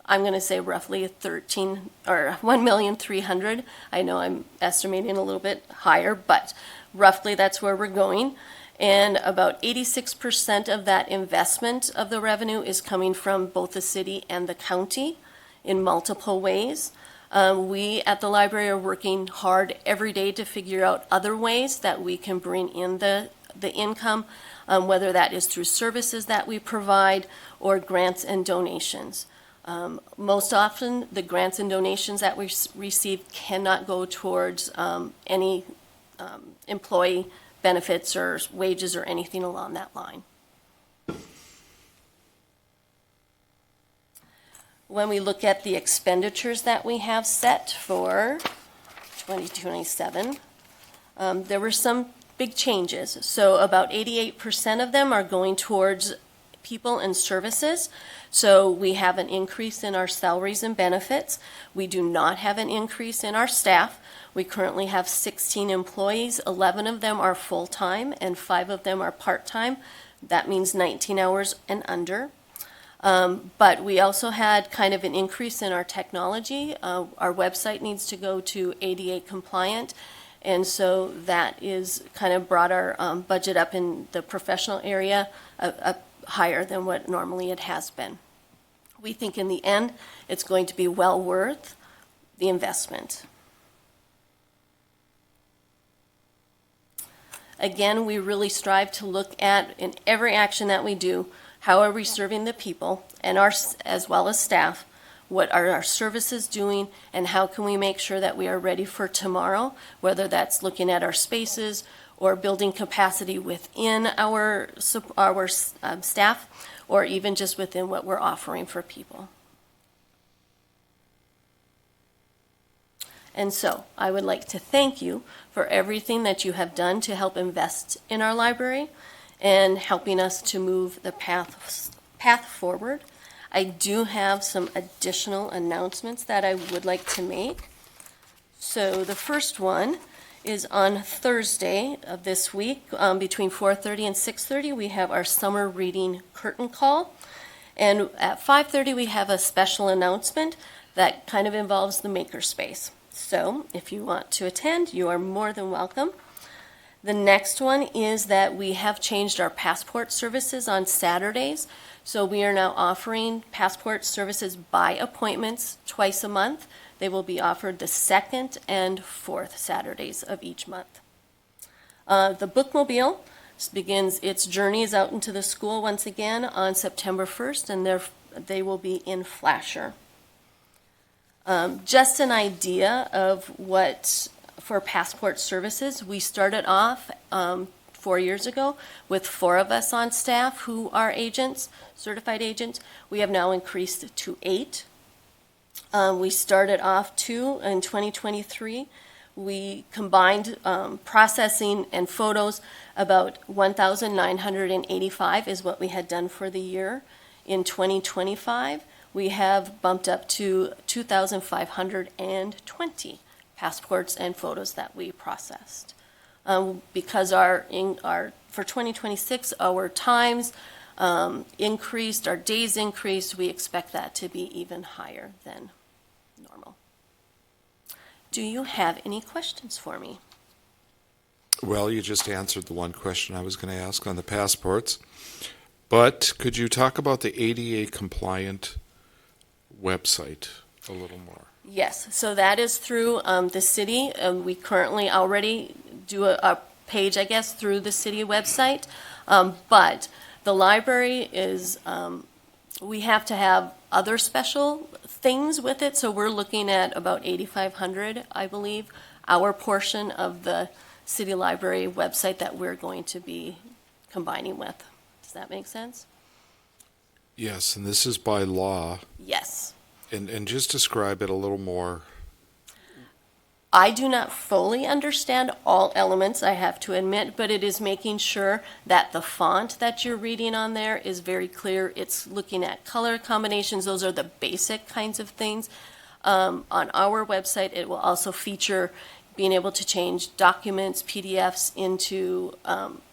I'm going to say roughly 13 or 1,300,000. I know I'm estimating a little bit higher, but roughly that's where we're going. And about 86% of that investment of the revenue is coming from both the city and the county in multiple ways. We at the library are working hard every day to figure out other ways that we can bring in the income, whether that is through services that we provide or grants and donations. Most often, the grants and donations that we receive cannot go towards any employee benefits or wages or anything along that line. When we look at the expenditures that we have set for 2027, there were some big changes. So about 88% of them are going towards people and services. So we have an increase in our salaries and benefits. We do not have an increase in our staff. We currently have 16 employees. 11 of them are full-time and 5 of them are part-time. That means 19 hours and under. But we also had kind of an increase in our technology. Our website needs to go to ADA compliant. And so that is kind of brought our budget up in the professional area up higher than what normally it has been. We think in the end, it's going to be well worth the investment. Again, we really strive to look at, in every action that we do, how are we serving the people and as well as staff? What are our services doing, and how can we make sure that we are ready for tomorrow, whether that's looking at our spaces or building capacity within our staff, or even just within what we're offering for people. And so I would like to thank you for everything that you have done to help invest in our library and helping us to move the path forward. I do have some additional announcements that I would like to make. So the first one is on Thursday of this week, between 4:30 and 6:30, we have our summer reading curtain call. And at 5:30, we have a special announcement that kind of involves the makerspace. So if you want to attend, you are more than welcome. The next one is that we have changed our passport services on Saturdays. So we are now offering passport services by appointments twice a month. They will be offered the second and fourth Saturdays of each month. The Bookmobile begins its journeys out into the school once again on September 1st, and they will be in Flasher. Just an idea of what for passport services, we started off 4 years ago with 4 of us on staff who are agents, certified agents. We have now increased to 8. We started off 2 in 2023. We combined processing and photos. About 1,985 is what we had done for the year. In 2025, we have bumped up to 2,520 passports and photos that we processed. Because for 2026, our times increased, our days increased, we expect that to be even higher than normal. Do you have any questions for me? Well, you just answered the one question I was going to ask on the passports. But could you talk about the ADA compliant website a little more? Yes, so that is through the city. We currently already do a page, I guess, through the city website. But the library is We have to have other special things with it, so we're looking at about $8,500, I believe, our portion of the city library website that we're going to be combining with. Does that make sense? Yes, and this is by law. Yes. And just describe it a little more. I do not fully understand all elements, I have to admit, but it is making sure that the font that you're reading on there is very clear. It's looking at color combinations. Those are the basic kinds of things. On our website, it will also feature being able to change documents, PDFs into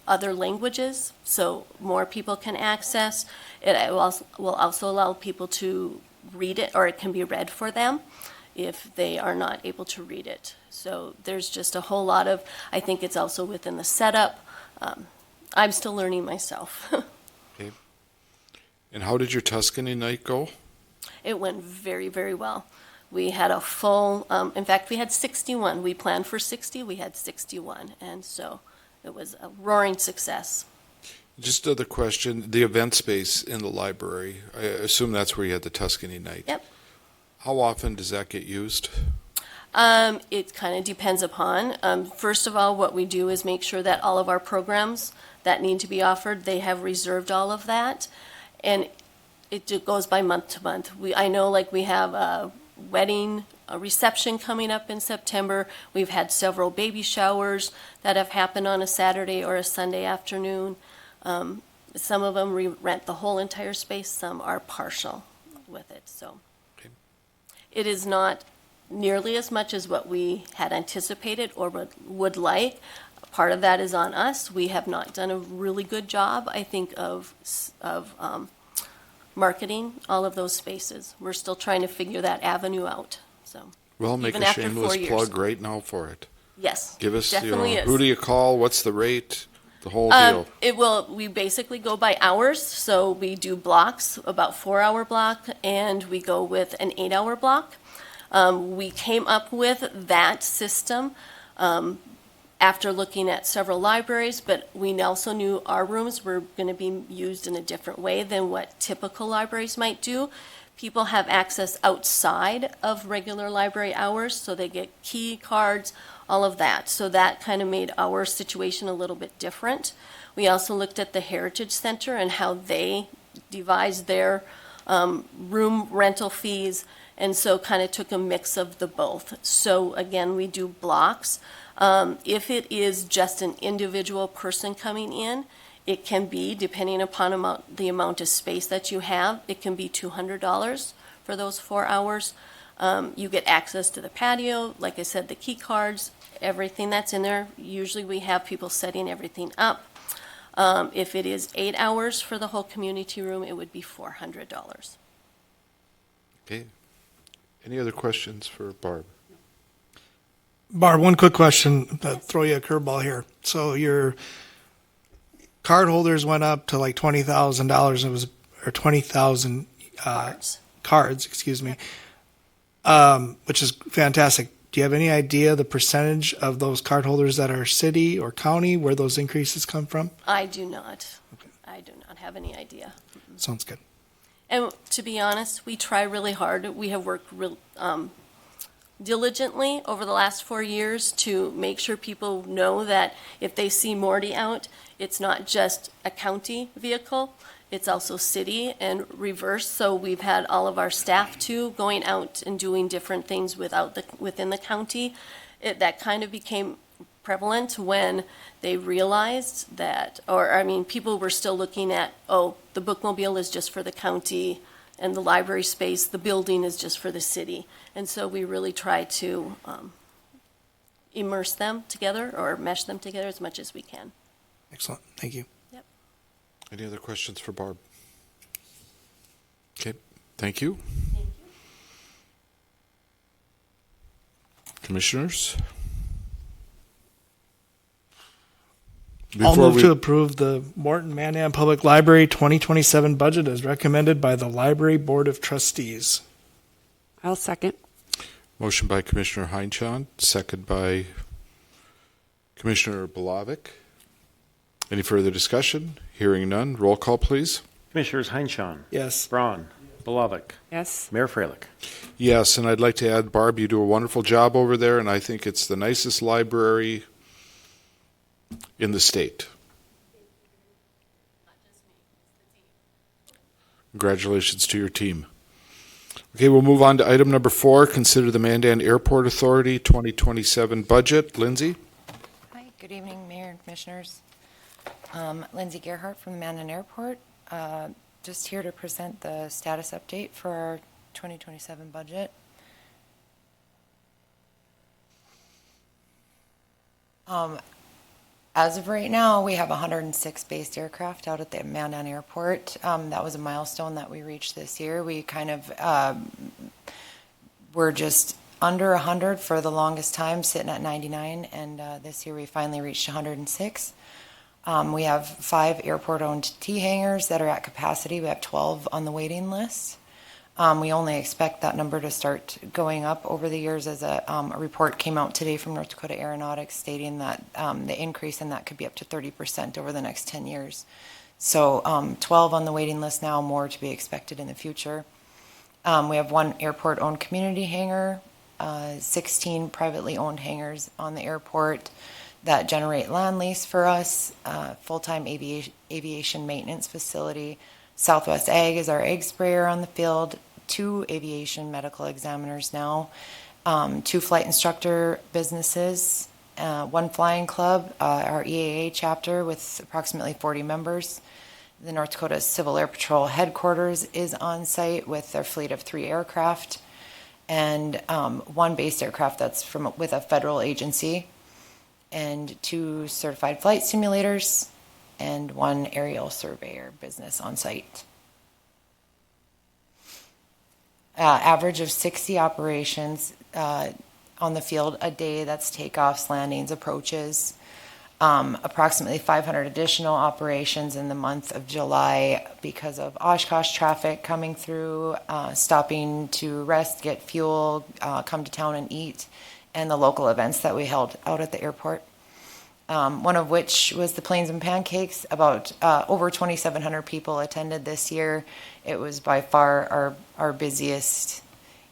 other languages, so more people can access. It will also allow people to read it, or it can be read for them if they are not able to read it. So there's just a whole lot of, I think it's also within the setup. I'm still learning myself. Okay. And how did your Tuscany night go? It went very, very well. We had a full, in fact, we had 61. We planned for 60, we had 61. And so it was a roaring success. Just another question, the event space in the library, I assume that's where you had the Tuscany night. Yep. How often does that get used? It kind of depends upon, first of all, what we do is make sure that all of our programs that need to be offered, they have reserved all of that. And it goes by month to month. I know, like, we have a wedding, a reception coming up in September. We've had several baby showers that have happened on a Saturday or a Sunday afternoon. Some of them rent the whole entire space, some are partial with it, so. Okay. It is not nearly as much as what we had anticipated or would like. Part of that is on us. We have not done a really good job, I think, of marketing all of those spaces. We're still trying to figure that avenue out, so. Well, make Even a after 4 shameless years. plug right now for it. Yes, Give us, definitely is. who do you call, what's the rate, the whole deal? We basically go by hours, so we do blocks, about 4-hour block, and we go with an 8-hour block. We came up with that system after looking at several libraries, but we also knew our rooms were going to be used in a different way than what typical libraries might do. People have access outside of regular library hours, so they get key cards, all of that. So that kind of made our situation a little bit different. We also looked at the Heritage Center and how they devised their room rental fees, and so kind of took a mix of the both. So again, we do blocks. If it is just an individual person coming in, it can be, depending upon the amount of space that you have, it can be $200 for those 4 hours. You get access to the patio, like I said, the key cards, everything that's in there. Usually we have people setting everything up. If it is 8 hours for the whole community room, it would be $400. Okay. Any other questions for Barb? Barb, one quick question to throw you a curveball here. So your card holders went up to like $20,000. It was, or 20,000 cards, excuse me, which is fantastic. Do you have any idea the percentage of those card holders that are city or county, where those increases come from? I do not. Okay. I do not have any idea. Sounds good. And to be honest, we try really hard. We have worked diligently over the last 4 years to make sure people know that if they see Morty out, it's not just a county vehicle, it's also city and reverse. So we've had all of our staff too going out and doing different things within the county. That kind of became prevalent when they realized that, people were still looking at, oh, the bookmobile is just for the county and the library space, the building is just for the city. And so we really try to immerse them together or mesh them together as much as we can. Excellent. Thank you. Yep. Any other questions for Barb? Okay, thank you. Thank you. Commissioners? I'll Before move we- to approve the Morton Mandan Public Library 2027 budget as recommended by the Library Board of Trustees. I'll second. Motion by Commissioner Heinchan, second by Commissioner Bolovic. Any further discussion? Hearing none. Roll call, please. Commissioners Heinchan, Yes. Braun, Belovic, Yes. Mayor Freilich. Yes, and I'd like to add, Barb, you do a wonderful job over there, and I think it's the nicest library in the state. Congratulations to your team. Okay, we'll move on to item number 4. Consider the Mandan Airport Authority 2027 budget. Lindsay? Hi, good evening, Mayor and Commissioners. Lindsay Gerhart from the Mandan Airport. Just here to present the status update for our 2027 budget. As of right now, we have 106 based aircraft out at the Mandan Airport. That was a milestone that we reached this year. We kind of were just under 100 for the longest time, sitting at 99, and this year we finally reached 106. We have 5 airport-owned T hangars that are at capacity. We have 12 on the waiting list. We only expect that number to start going up over the years, as a report came out today from North Dakota Aeronautics stating that the increase in that could be up to 30% over the next 10 years. So 12 on the waiting list now, more to be expected in the future. We have 1 airport-owned community hangar, 16 privately owned hangars on the airport that generate land lease for us, full-time aviation maintenance facility. Southwest Ag is our egg sprayer on the field, 2 aviation medical examiners now, 2 flight instructor businesses, 1 flying club, our EAA chapter with approximately 40 members. The North Dakota Civil Air Patrol headquarters is on site with their fleet of 3 aircraft, and 1 base aircraft that's with a federal agency, and 2 certified flight simulators, and 1 aerial surveyor business on site. Average of 60 operations on the field a day. That's takeoffs, landings, approaches. Approximately 500 additional operations in the month of July because of Oshkosh traffic coming through, stopping to rest, get fuel, come to town and eat, and the local events that we held out at the airport. One of which was the Plains and Pancakes. About over 2,700 people attended this year. It was by far our busiest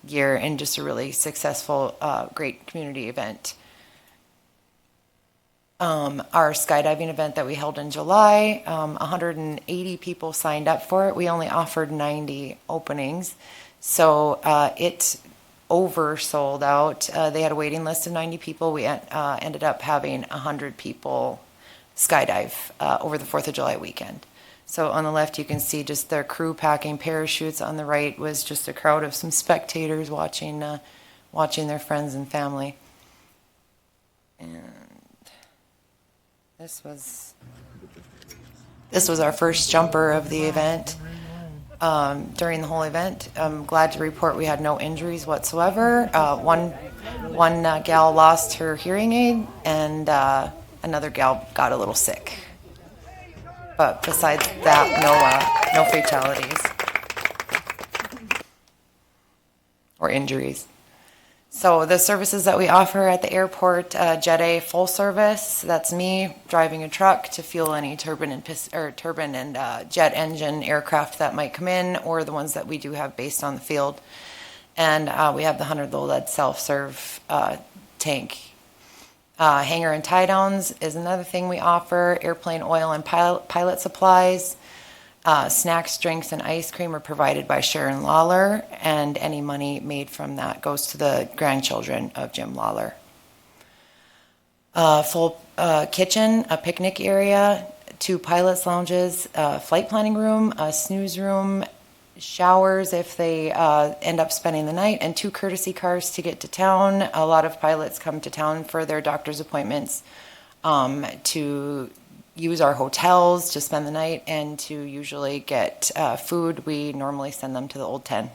year and just a really successful, great community event. Our skydiving event that we held in July, 180 people signed up for it. We only offered 90 openings, so it oversold out. They had a waiting list of 90 people. We ended up having 100 people skydive over the 4th of July weekend. So on the left, you can see just their crew packing parachutes. On the right was just a crowd of some spectators watching their friends and family. And this was our first jumper of the event. During the whole event, I'm glad to report we had no injuries whatsoever. One gal lost her hearing aid, and another gal got a little sick. But besides that, no fatalities or injuries. So the services that we offer at the airport, Jet A full service. That's me driving a truck to fuel any turbine and jet engine aircraft that might come in, or the ones that we do have based on the field. And we have the 100 low lead self-serve tank. Hangar and tie downs is another thing we offer. Airplane oil and pilot supplies. Snacks, drinks, and ice cream are provided by Sharon Lawler, and any money made from that goes to the grandchildren of Jim Lawler. Full kitchen, a picnic area, 2 pilots' lounges, a flight planning room, a snooze room, showers if they end up spending the night, and 2 courtesy cars to get to town. A lot of pilots come to town for their doctor's appointments, to use our hotels to spend the night, and to usually get food. We normally send them to the Old 10.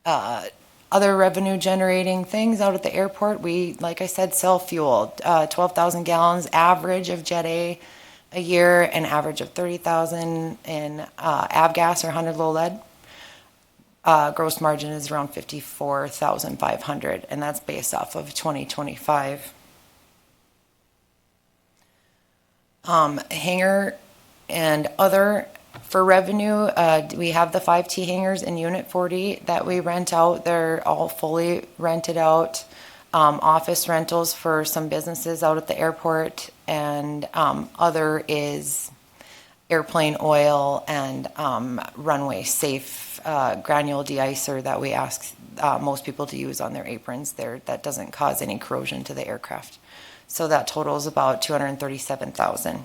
Other revenue generating things out at the airport, we, like I said, sell fuel. 12,000 gallons average of Jet A year, an average of 30,000 in avgas or 100 low lead. Gross margin is around 54,500, and that's based off of 2025. Hangar And other, for revenue, we have the 5 T hangars in Unit 40 that we rent out. They're all fully rented out. Office rentals for some businesses out at the airport, and other is airplane oil and runway safe granule de-icer that we ask most people to use on their aprons there that doesn't cause any corrosion to the aircraft. So that totals about $237,000.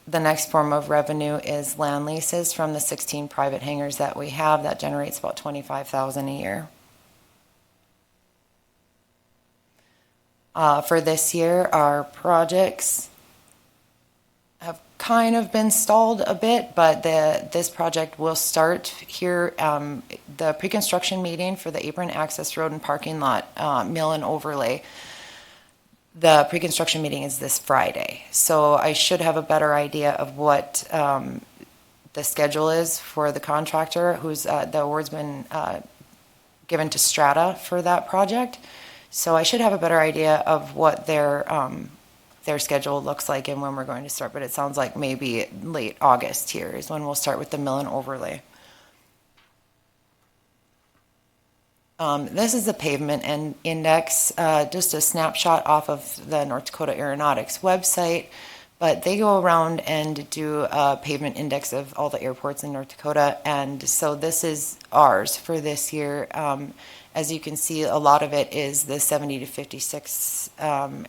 The next form of revenue is land leases from the 16 private hangars that we have. That generates about $25,000 a year. For this year, our projects have kind of been stalled a bit, but this project will start here. The pre-construction meeting for the apron access road and parking lot mill and overlay. The pre-construction meeting is this Friday, so I should have a better idea of what the schedule is for the contractor who's the award's been given to Strata for that project. So I should have a better idea of what their schedule looks like and when we're going to start, but it sounds like maybe late August here is when we'll start with the mill and overlay. This is the pavement and index, just a snapshot off of the North Dakota Aeronautics website, but they go around and do a pavement index of all the airports in North Dakota, and so this is ours for this year. As you can see, a lot of it is the 70 to 56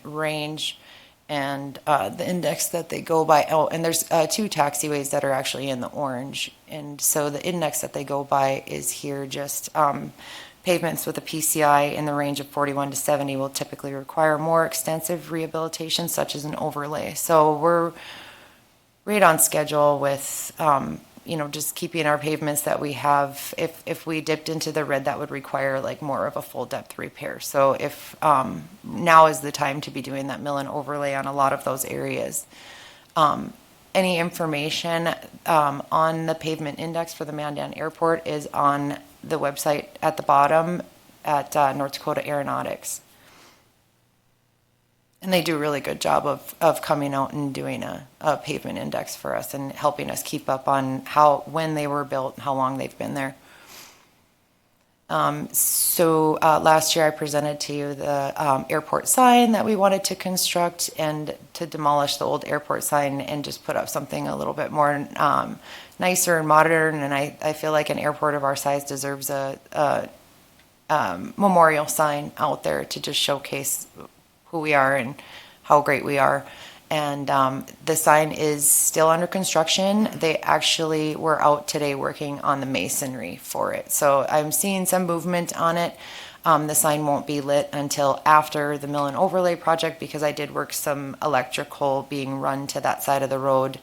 range, and the index that they go by, oh, and there's 2 taxiways that are actually in the orange, and so the index that they go by is here just pavements with a PCI in the range of 41 to 70 will typically require more extensive rehabilitation, such as an overlay. So we're right on schedule with, just keeping our pavements that we have. If we dipped into the red, that would require like more of a full depth repair. So if now is the time to be doing that mill and overlay on a lot of those areas. Any information on the pavement index for the Mandan Airport is on the website at the bottom at North Dakota Aeronautics. And they do a really good job of coming out and doing a pavement index for us and helping us keep up on when they were built and how long they've been there. So last year I presented to you the airport sign that we wanted to construct and to demolish the old airport sign and just put up something a little bit more nicer and modern. And I feel like an airport of our size deserves a memorial sign out there to just showcase who we are and how great we are. And the sign is still under construction. They actually were out today working on the masonry for it. So I'm seeing some movement on it. The sign won't be lit until after the mill and overlay project because I did work some electrical being run to that side of the road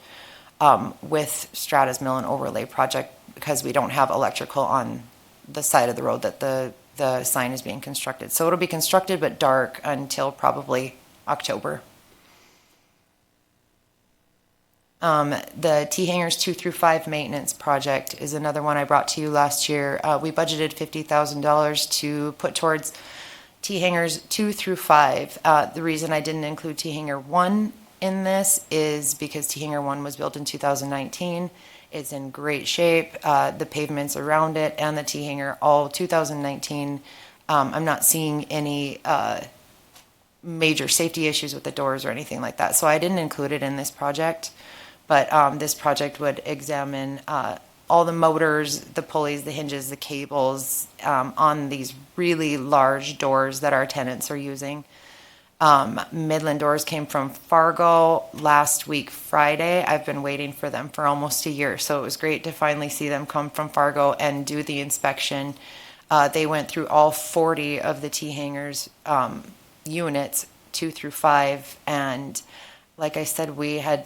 with Strata's mill and overlay project because we don't have electrical on the side of the road that the sign is being constructed. So it'll be constructed but dark until probably October. The T hangars 2 through 5 maintenance project is another one I brought to you last year. We budgeted $50,000 to put towards T hangars 2 through 5. The reason I didn't include T hanger 1 in this is because T hanger 1 was built in 2019. It's in great shape. The pavements around it and the T hanger all 2019. I'm not seeing any major safety issues with the doors or anything like that. So I didn't include it in this project. But this project would examine all the motors, the pulleys, the hinges, the cables on these really large doors that our tenants are using. Midland Doors came from Fargo last week, Friday. I've been waiting for them for almost a year. So it was great to finally see them come from Fargo and do the inspection. They went through all 40 of the T hangars units, 2 through 5, and like I said, we had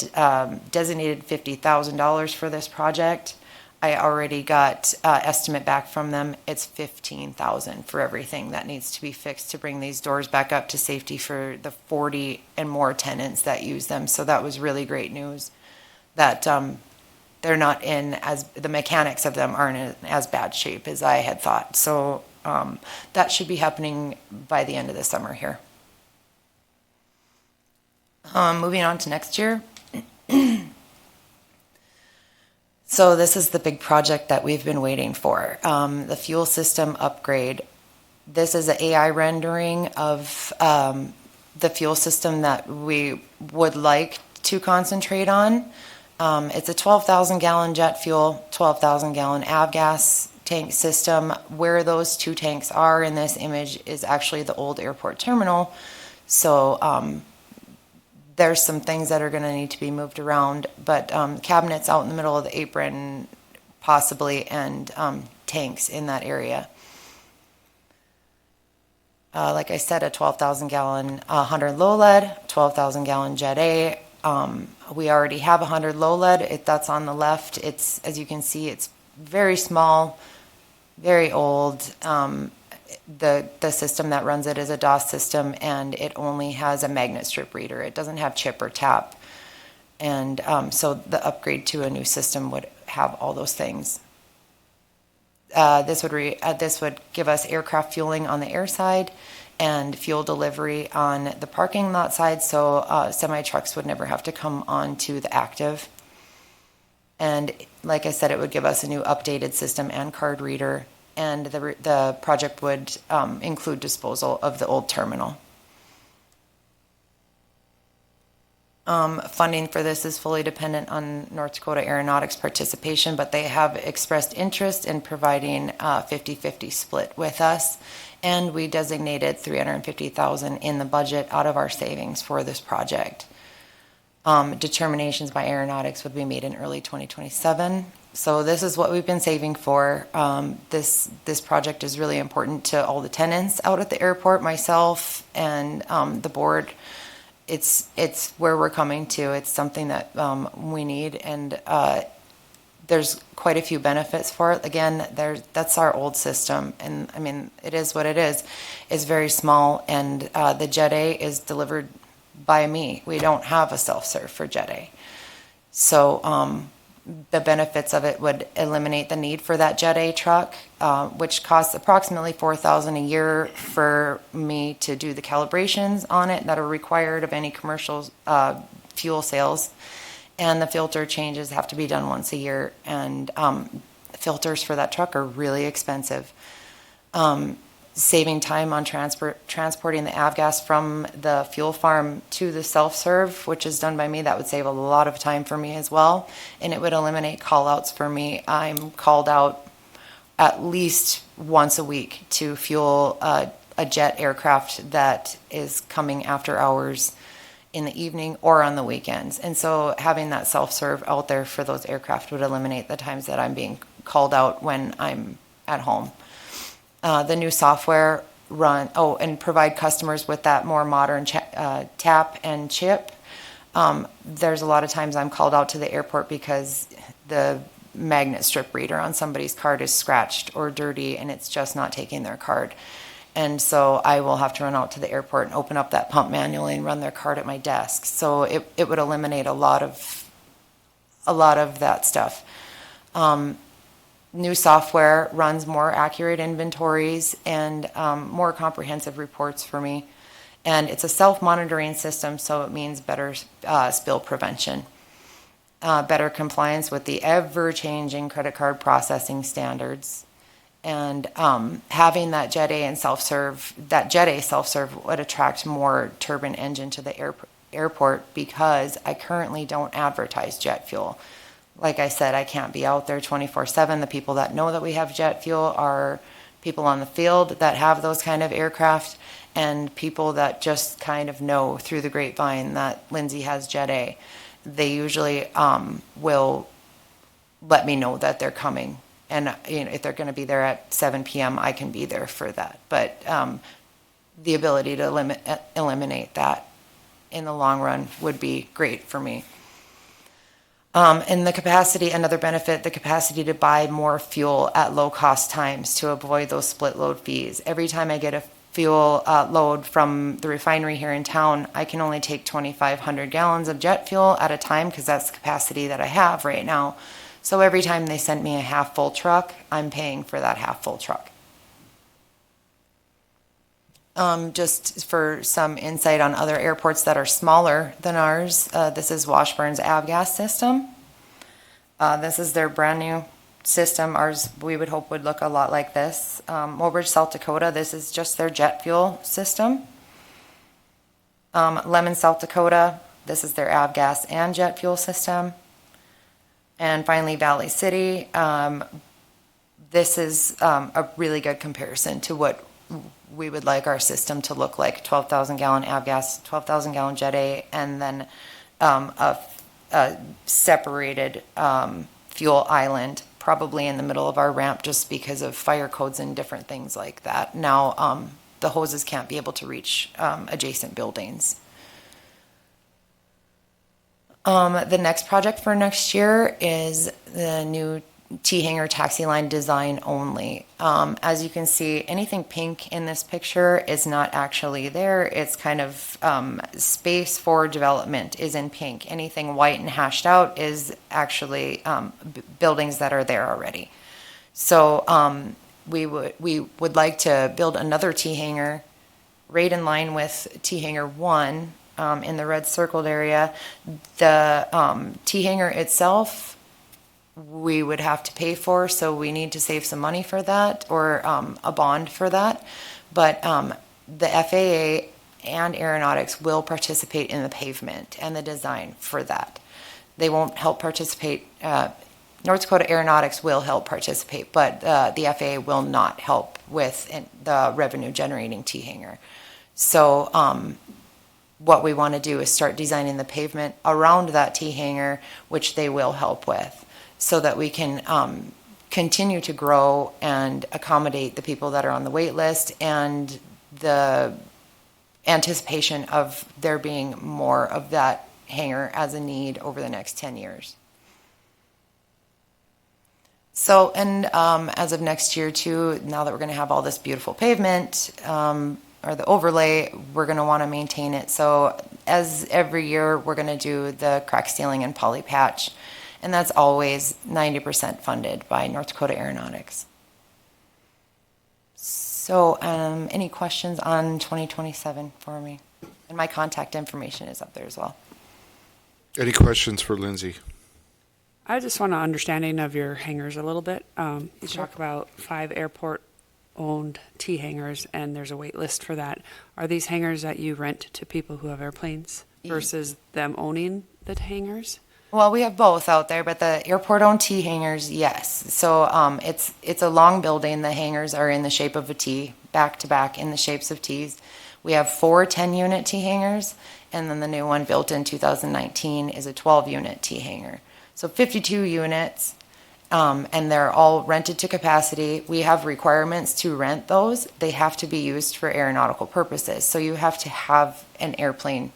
designated $50,000 for this project. I already got estimate back from them. It's $15,000 for everything that needs to be fixed to bring these doors back up to safety for the 40 and more tenants that use them. So that was really great news that they're not the mechanics of them aren't in as bad shape as I had thought. So that should be happening by the end of the summer here. Moving on to next year. So this is the big project that we've been waiting for, the fuel system upgrade. This is an AI rendering of the fuel system that we would like to concentrate on. It's a 12,000 gallon jet fuel, 12,000 gallon avgas tank system. Where those two tanks are in this image is actually the old airport terminal. So there's some things that are going to need to be moved around, but cabinets out in the middle of the apron possibly, and tanks in that area. Like I said, a 12,000 gallon 100 low lead, 12,000 gallon Jet A. We already have 100 low lead. That's on the left. It's, as you can see, it's very small, very old. The system that runs it is a DOS system, and it only has a magnet strip reader. It doesn't have chip or tap. And so the upgrade to a new system would have all those things. This would give us aircraft fueling on the air side and fuel delivery on the parking lot side, so semi trucks would never have to come on to the active. And like I said, it would give us a new updated system and card reader, and the project would include disposal of the old terminal. Funding for this is fully dependent on North Dakota Aeronautics participation, but they have expressed interest in providing a 50-50 split with us, and we designated $350,000 in the budget out of our savings for this project. Determinations by Aeronautics would be made in early 2027. So this is what we've been saving for. This project is really important to all the tenants out at the airport, myself, and the board. It's where we're coming to. It's something that we need, and there's quite a few benefits for it. Again, that's our old system, and I mean, it is what it is. It's very small, and the Jet A is delivered by me. We don't have a self-serve for Jet A. So the benefits of it would eliminate the need for that Jet A truck, which costs approximately $4,000 a year for me to do the calibrations on it that are required of any commercial fuel sales. And the filter changes have to be done once a year, and filters for that truck are really expensive. Saving time on transporting the avgas from the fuel farm to the self-serve, which is done by me, that would save a lot of time for me as well, and it would eliminate call-outs for me. I'm called out at least once a week to fuel a jet aircraft that is coming after hours in the evening or on the weekends, and so having that self-serve out there for those aircraft would eliminate the times that I'm being called out when I'm at home. The new software and provide customers with that more modern tap and chip. There's a lot of times I'm called out to the airport because the magnet strip reader on somebody's card is scratched or dirty, and it's just not taking their card. And so I will have to run out to the airport and open up that pump manually and run their card at my desk. So it would eliminate a lot of that stuff. New software runs more accurate inventories and more comprehensive reports for me. And it's a self-monitoring system, so it means better spill prevention, better compliance with the ever-changing credit card processing standards. And having that Jet A and self-serve, that Jet A self-serve would attract more turbine engine to the airport because I currently don't advertise jet fuel. Like I said, I can't be out there 24/7. The people that know that we have jet fuel are people on the field that have those kind of aircraft, and people that just kind of know through the grapevine that Lindsay has Jet A. They usually will let me know that they're coming. And if they're going to be there at 7 p.m., I can be there for that. But the ability to eliminate that in the long run would be great for me. And the capacity, another benefit, the capacity to buy more fuel at low cost times to avoid those split load fees. Every time I get a fuel load from the refinery here in town, I can only take 2,500 gallons of jet fuel at a time because that's the capacity that I have right now. So every time they send me a half full truck, I'm paying for that half full truck. Just for some insight on other airports that are smaller than ours, this is Washburn's avgas system. This is their brand new system. Ours, we would hope, would look a lot like this. Mobridge, South Dakota, this is just their jet fuel system. Lemon, South Dakota, this is their avgas and jet fuel system. And finally, Valley City. This is a really good comparison to what we would like our system to look like. 12,000 gallon avgas, 12,000 gallon Jet A, and then a separated fuel island, probably in the middle of our ramp just because of fire codes and different things like that. Now, the hoses can't be able to reach adjacent buildings. The next project for next year is the new T-hanger taxi line design only. As you can see, anything pink in this picture is not actually there. It's kind of space for development is in pink. Anything white and hashed out is actually buildings that are there already. So we would like to build another T-hanger right in line with T-hanger 1 in the red circled area. The T-hanger itself we would have to pay for, so we need to save some money for that, or a bond for that. But the FAA and aeronautics will participate in the pavement and the design for that. They won't help participate. North Dakota Aeronautics will help participate, but the FAA will not help with the revenue generating T-hanger. So what we want to do is start designing the pavement around that T-hanger, which they will help with, so that we can continue to grow and accommodate the people that are on the wait list and the anticipation of there being more of that hangar as a need over the next 10 years. So, and as of next year too, now that we're going to have all this beautiful pavement or the overlay, we're going to want to maintain it. So as every year, we're going to do the crack sealing and poly patch. And that's always 90% funded by North Dakota Aeronautics. So any questions on 2027 for me? And my contact information is up there as well. Any questions for Lindsay? I just want an understanding of your hangars a little bit. You Sure. talk about 5 airport-owned T-hangars, and there's a wait list for that. Are these hangars that you rent to people who have airplanes versus them owning the hangars? Well, we have both out there, but the airport-owned T hangars, yes. So it's a long building. The hangars are in the shape of a T, back to back in the shapes of Ts. We have 4 10-unit T hangars, and then the new one built in 2019 is a 12-unit T hanger. So 52 units, and they're all rented to capacity. We have requirements to rent those. They have to be used for aeronautical purposes. So you have to have an airplane.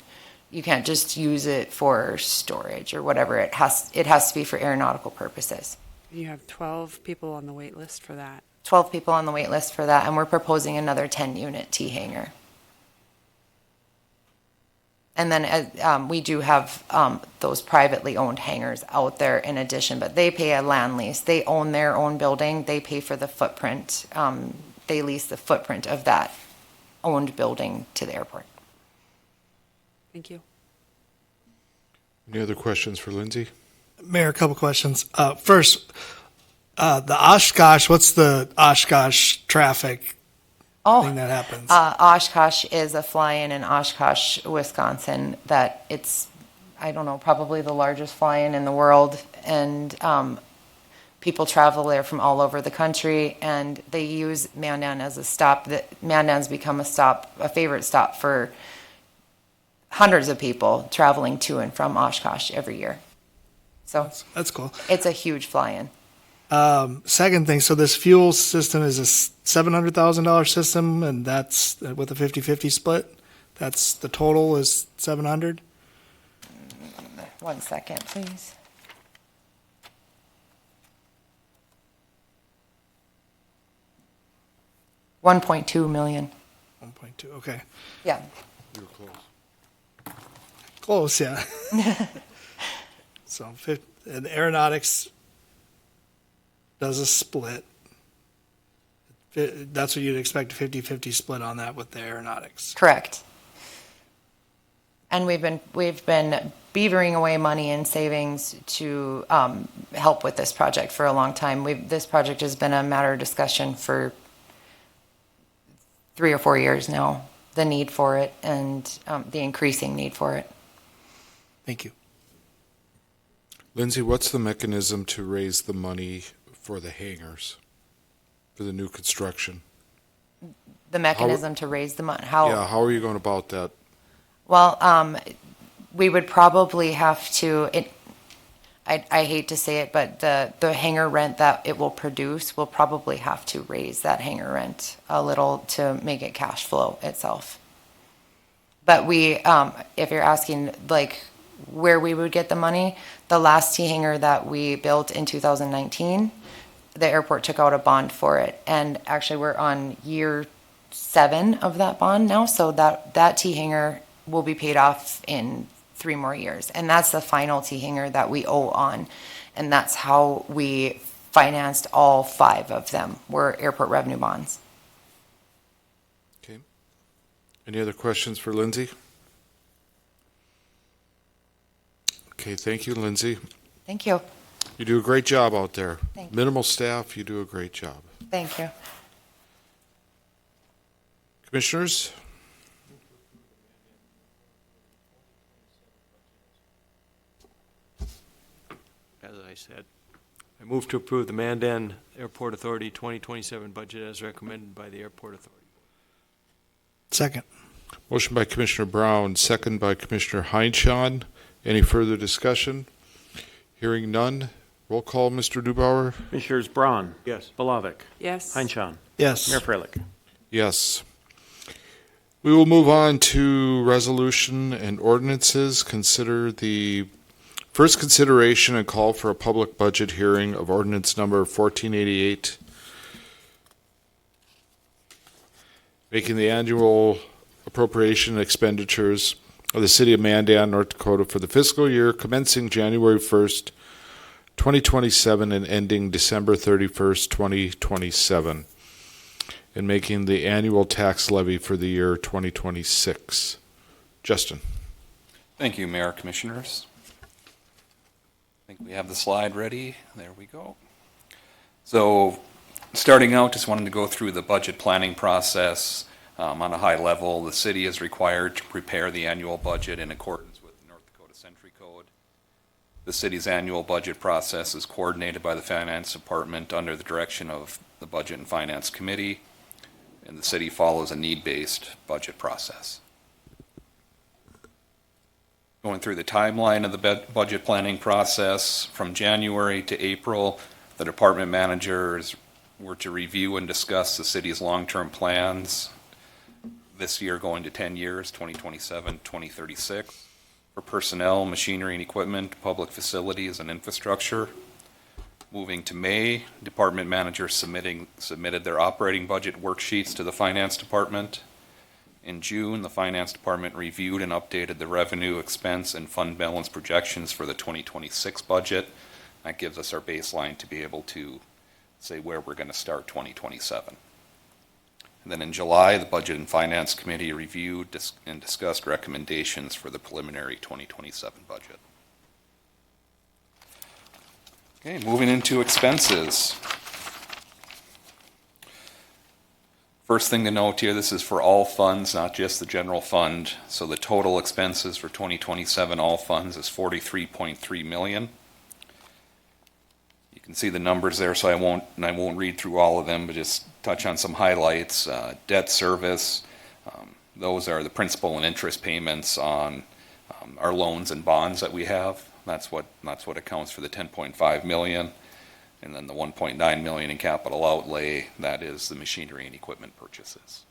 You can't just use it for storage or whatever. It has to be for aeronautical purposes. You have 12 people on the wait list for that. 12 people on the wait list for that, and we're proposing another 10-unit T hangar. And then we do have those privately owned hangars out there in addition, but they pay a land lease. They own their own building. They pay for the footprint. They lease the footprint of that owned building to the airport. Thank you. Any other questions for Lindsay? Mayor, a couple questions. First, the Oshkosh, what's the Oshkosh traffic thing that happens? Oshkosh is a fly-in Oshkosh, Wisconsin, that it's, I don't know, probably the largest fly-in in the world. And people travel there from all over the country, and they use Mandan as a stop. Mandan's become a favorite stop for hundreds of people traveling to and from Oshkosh every year. So That's cool. it's a huge fly-in. Second thing, so this fuel system is a $700,000 system, and that's with a 50-50 split. That's the total is 700. 1 second, please. $1.2 million. 1.2. Okay. Yeah. You were close. Close, yeah. So, and aeronautics does a split. That's what you'd expect, a 50-50 split on that with the aeronautics. Correct. And we've been beavering away money in savings to help with this project for a long time. This project has been a matter of discussion for 3 or 4 years now, the need for it and the increasing need for it. Thank you. Lindsay, what's the mechanism to raise the money for the hangars, for the new construction? The mechanism to raise the money, Yeah, how are you going about that? Well, we would probably have to, I hate to say it, but the hangar rent that it will produce, we'll probably have to raise that hangar rent a little to make it cash flow itself. But if you're asking like where we would get the money, the last T hangar that we built in 2019, the airport took out a bond for it. And actually we're on year 7 of that bond now. So that T hangar will be paid off in 3 more years. And that's the final T hangar that we owe on. And that's how we financed all 5 of them, were airport revenue bonds. Okay. Any other questions for Lindsay? Okay, thank you, Lindsay. Thank you. You do a great job out there. Thank you. Minimal staff, you do a great job. Thank you. Commissioners? As I said, I move to approve the Mandan Airport Authority 2027 budget as recommended by the Airport Authority. Second. Motion by Commissioner Brown, second by Commissioner Heinchan. Any further discussion? Hearing none. Roll call, Mr. Neubauer. Commissioners Braun, Yes. Belovic, Yes. Heinchan, Yes. Mayor Freilich. Yes. We will move on to resolution and ordinances. Consider the first consideration and call for a public budget hearing of ordinance number 1488, making the annual appropriation expenditures of the city of Mandan, North Dakota for the fiscal year commencing January 1st, 2027 and ending December 31st, 2027, and making the annual tax levy for the year 2026. Justin. Thank you, Mayor, Commissioners. I think we have the slide ready. There we go. So, starting out, just wanted to go through the budget planning process. On a high level, the city is required to prepare the annual budget in accordance with the North Dakota Century Code. The city's annual budget process is coordinated by the Finance Department under the direction of the Budget and Finance Committee, and the city follows a need-based budget process. Going through the timeline of the budget planning process, from January to April, the department managers were to review and discuss the city's long-term plans, this year going to 10 years, 2027, 2036, for personnel, machinery and equipment, public facilities and infrastructure. Moving to May, department managers submitted their operating budget worksheets to the Finance Department. In June, the Finance Department reviewed and updated the revenue, expense, and fund balance projections for the 2026 budget. That gives us our baseline to be able to say where we're going to start 2027. And then in July, the Budget and Finance Committee reviewed and discussed recommendations for the preliminary 2027 budget. Okay, moving into expenses. First thing to note here, this is for all funds, not just the general fund. So the total expenses for 2027 all funds is $43.3 million. You can see the numbers there, so I won't read through all of them, but just touch on some highlights. Debt service, those are the principal and interest payments on our loans and bonds that we have. That's what accounts for the $10.5 million. And then the $1.9 million in capital outlay, that is the machinery and equipment purchases.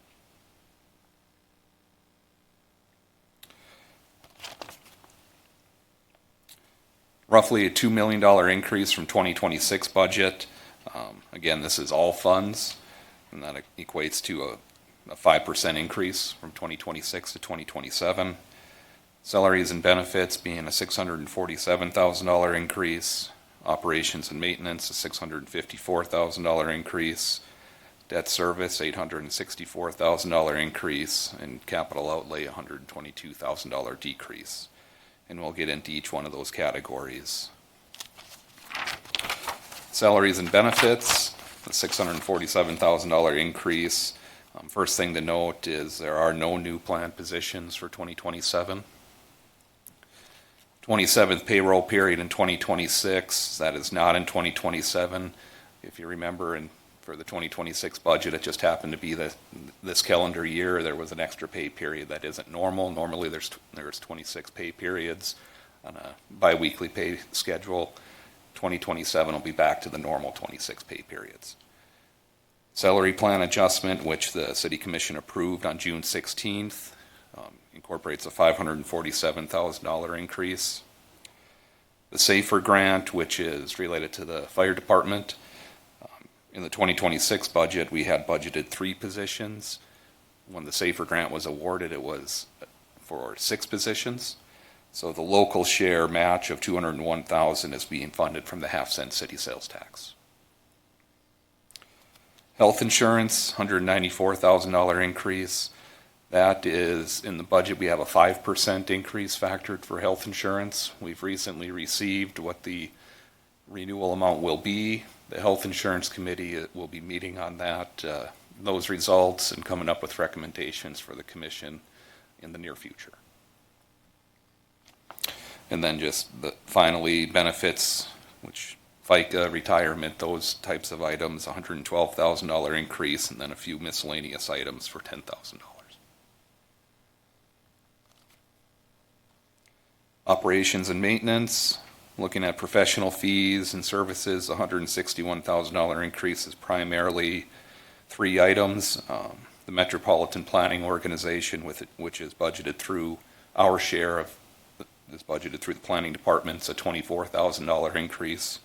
Roughly a $2 million increase from 2026 budget. Again, this is all funds, and that equates to a 5% increase from 2026 to 2027. Salaries and benefits being a $647,000 increase. Operations and maintenance, a $654,000 increase. Debt service, $864,000 increase, and capital outlay, $122,000 decrease. And we'll get into each one of those categories. Salaries and benefits, a $647,000 increase. First thing to note is there are no new planned positions for 2027. 27th payroll period in 2026, that is not in 2027. If you remember, for the 2026 budget, it just happened to be that this calendar year there was an extra pay period that isn't normal. Normally there's 26 pay periods on a biweekly pay schedule. 2027 will be back to the normal 26 pay periods. Salary plan adjustment, which the City Commission approved on June 16th, incorporates a $547,000 increase. The SAFER grant, which is related to the fire department, in the 2026 budget, we had budgeted 3 positions. When the SAFER grant was awarded, it was for 6 positions. So the local share match of $201,000 is being funded from the half-cent city sales tax. Health insurance, $194,000 increase. That is, in the budget, we have a 5% increase factored for health insurance. We've recently received what the renewal amount will be. The Health Insurance Committee will be meeting on that, those results, and coming up with recommendations for the Commission in the near future. And then just finally, benefits, which FICA, retirement, those types of items, $112,000 increase, and then a few miscellaneous items for $10,000. Operations and maintenance, looking at professional fees and services, $161,000 increase is primarily 3 items. The Metropolitan Planning Organization, which is budgeted through our share of, is budgeted through the planning department, it's a $24,000 increase.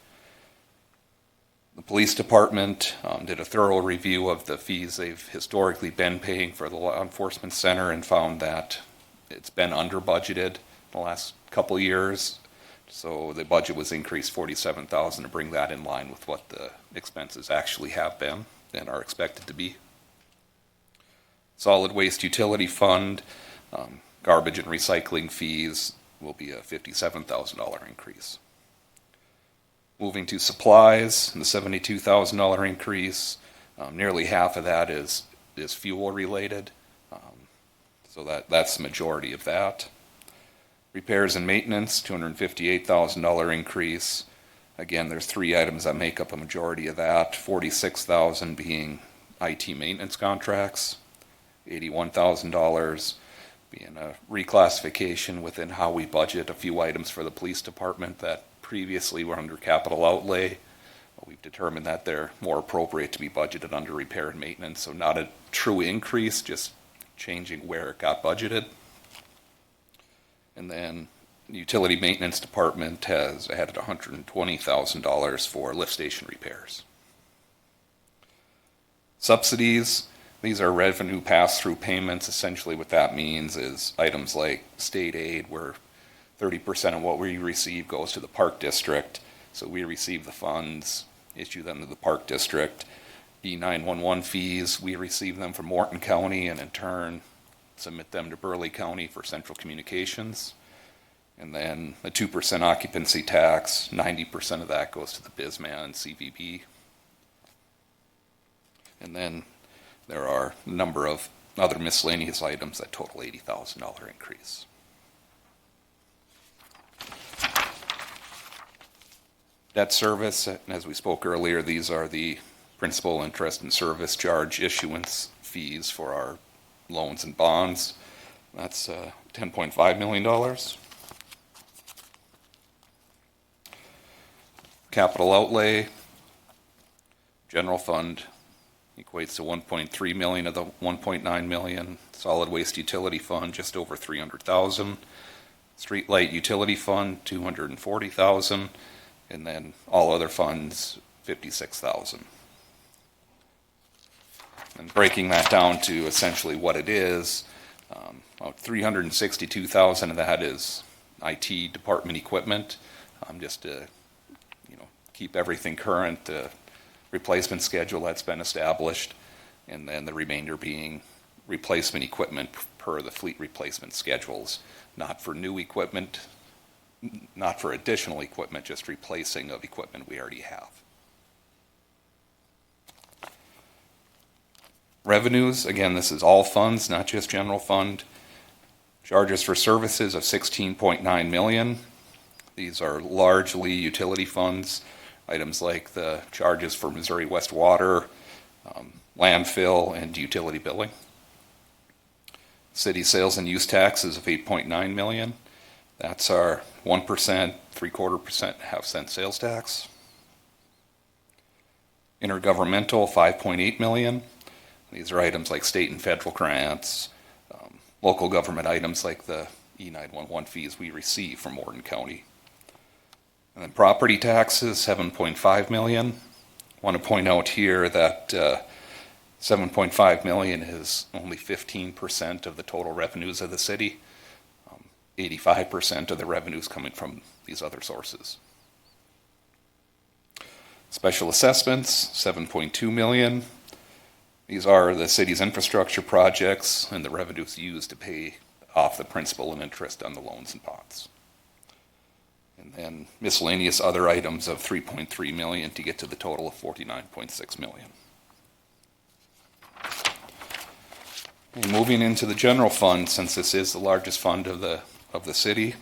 The police department did a thorough review of the fees they've historically been paying for the law enforcement center and found that it's been under budgeted the last couple years. So the budget was increased $47,000 to bring that in line with what the expenses actually have been and are expected to be. Solid waste utility fund, garbage and recycling fees will be a $57,000 increase. Moving to supplies, the $72,000 increase, nearly half of that is fuel related, so that's the majority of that. Repairs and maintenance, $258,000 increase. Again, there's 3 items that make up a majority of that, $46,000 being IT maintenance contracts, $81,000 being a reclassification within how we budget a few items for the police department that previously were under capital outlay. We've determined that they're more appropriate to be budgeted under repair and maintenance, so not a true increase, just changing where it got budgeted. And then the utility maintenance department has added $120,000 for lift station repairs. Subsidies, these are revenue pass-through payments. Essentially what that means is items like state aid, where 30% of what we receive goes to the park district. So we receive the funds, issue them to the park district. E911 fees, we receive them from Morton County and in turn submit them to Burley County for central communications. And then the 2% occupancy tax, 90% of that goes to the BISMA and CVB. And then there are a number of other miscellaneous items that total $80,000 increase. Debt service, and as we spoke earlier, these are the principal, interest, and service charge issuance fees for our loans and bonds. That's $10.5 million. Capital outlay, general fund equates to 1.3 million of the 1.9 million. Solid waste utility fund, just over 300,000. Street light utility fund, 240,000. And then all other funds, 56,000. And breaking that down to essentially what it is, about 362,000 of that is IT department equipment, just to keep everything current, replacement schedule that's been established. and then the remainder being replacement equipment per the fleet replacement schedules, not for new equipment, not for additional equipment, just replacing of equipment we already have. Revenues, again, this is all funds, not just general fund. Charges for services of $16.9 million. These are largely utility funds, items like the charges for Missouri West Water, landfill, and utility billing. City sales and use taxes of $8.9 million. That's our 1%, 0.75%, half-cent sales tax. Intergovernmental, $5.8 million. These are items like state and federal grants, local government items like the E911 fees we receive from Morton County. And then property taxes, $7.5 million. Want to point out here that $7.5 million is only 15% of the total revenues of the city. 85% of the revenues coming from these other sources. Special assessments, $7.2 million. These are the city's infrastructure projects and the revenues used to pay off the principal and interest on the loans and bonds. And then miscellaneous other items of $3.3 million to get to the total of $49.6 million. And moving into the general fund, since this is the largest fund of the city,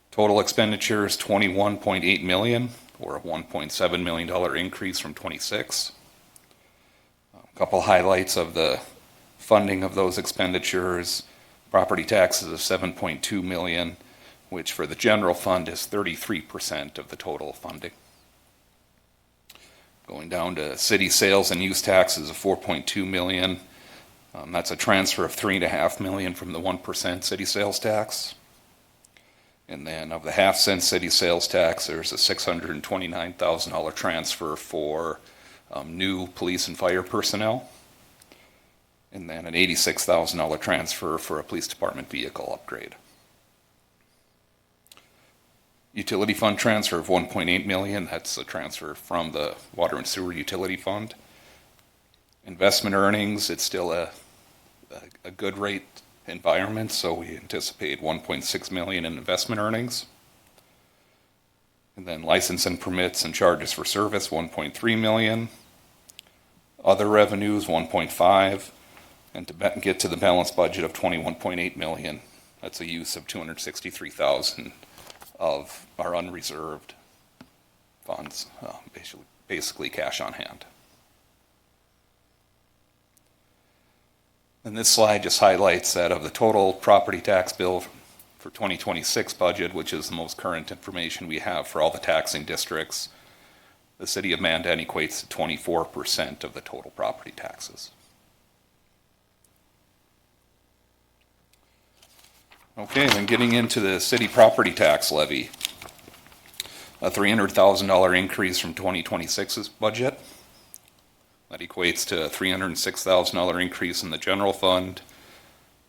total expenditures $21.8 million, or a $1.7 million increase from 26. A couple highlights of the funding of those expenditures: property taxes of $7.2 million, which for the general fund is 33% of the total funding. Going down to city sales and use taxes of $4.2 million. That's a transfer of $3.5 million from the 1% city sales tax. And then of the half-cent city sales tax, there's a $629,000 transfer for new police and fire personnel. And then an $86,000 transfer for a police department vehicle upgrade. Utility fund transfer of $1.8 million, that's a transfer from the water and sewer utility fund. Investment earnings, it's still a good rate environment, so we anticipate $1.6 million in investment earnings. And then license and permits and charges for service, $1.3 million. Other revenues, $1.5 million. And to get to the balanced budget of $21.8 million, that's a use of $263,000 of our unreserved funds, basically cash on hand. And this slide just highlights that of the total property tax bill for 2026 budget, which is the most current information we have for all the taxing districts, the city of Mandan equates to 24% of the total property taxes. Okay, then getting into the city property tax levy, a $300,000 increase from 2026's budget. That equates to a $306,000 increase in the general fund,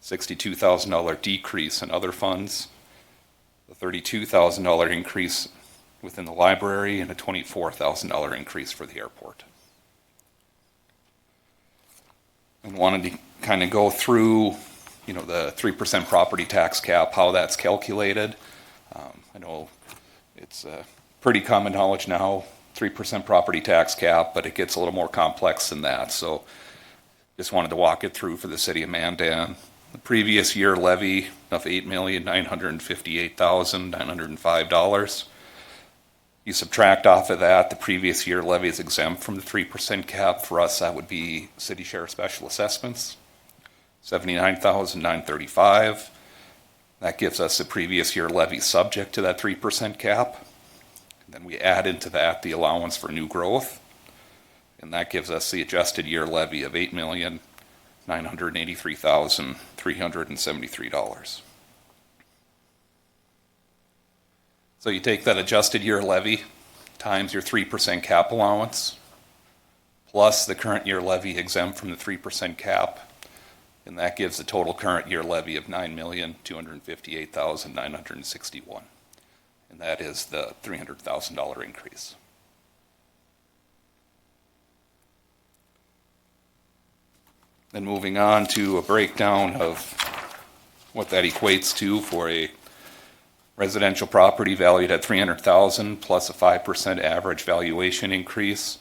$62,000 decrease in other funds, a $32,000 increase within the library, and a $24,000 increase for the airport. And wanted to kind of go through, the 3% property tax cap, how that's calculated. I know it's pretty common knowledge now, 3% property tax cap, but it gets a little more complex than that. So just wanted to walk it through for the city of Mandan. The previous year levy of $8,958,905. You subtract off of that, the previous year levy is exempt from the 3% cap. For us, that would be city share special assessments, $79,935. That gives us the previous year levy subject to that 3% cap. Then we add into that the allowance for new growth, and that gives us the adjusted year levy of $8,983,373. So you take that adjusted year levy times your 3% cap allowance, plus the current year levy exempt from the 3% cap, and that gives the total current year levy of $9,258,961. And that is the $300,000 increase. Then moving on to a breakdown of what that equates to for a residential property valued at $300,000 plus a 5% average valuation increase,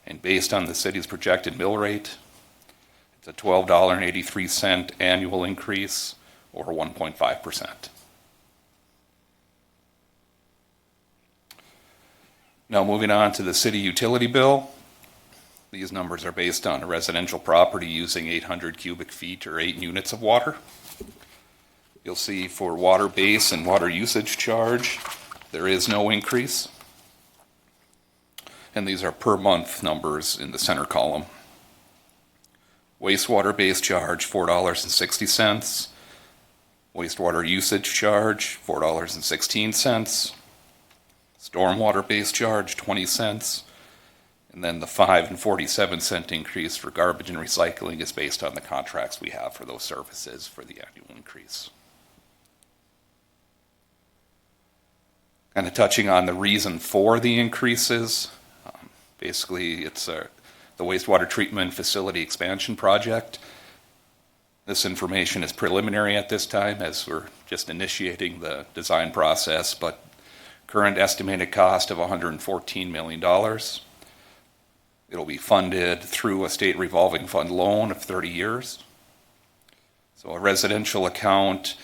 and based on the city's projected mill rate, it's a $12.83 annual increase, or 1.5%. Now moving on to the city utility bill. These numbers are based on a residential property using 800 cubic feet or 8 units of water. You'll see for water base and water usage charge, there is no increase. And these are per month numbers in the center column. Wastewater base charge, $4.60. Wastewater usage charge, $4.16. Stormwater base charge, 20 cents. And then the 5 and 47 cent increase for garbage and recycling is based on the contracts we have for those services for the annual increase. Kind of touching on the reason for the increases. Basically, it's the wastewater treatment facility expansion project. This information is preliminary at this time as we're just initiating the design process, but current estimated cost of $114 million. It'll be funded through a state revolving fund loan of 30 years. So a residential account,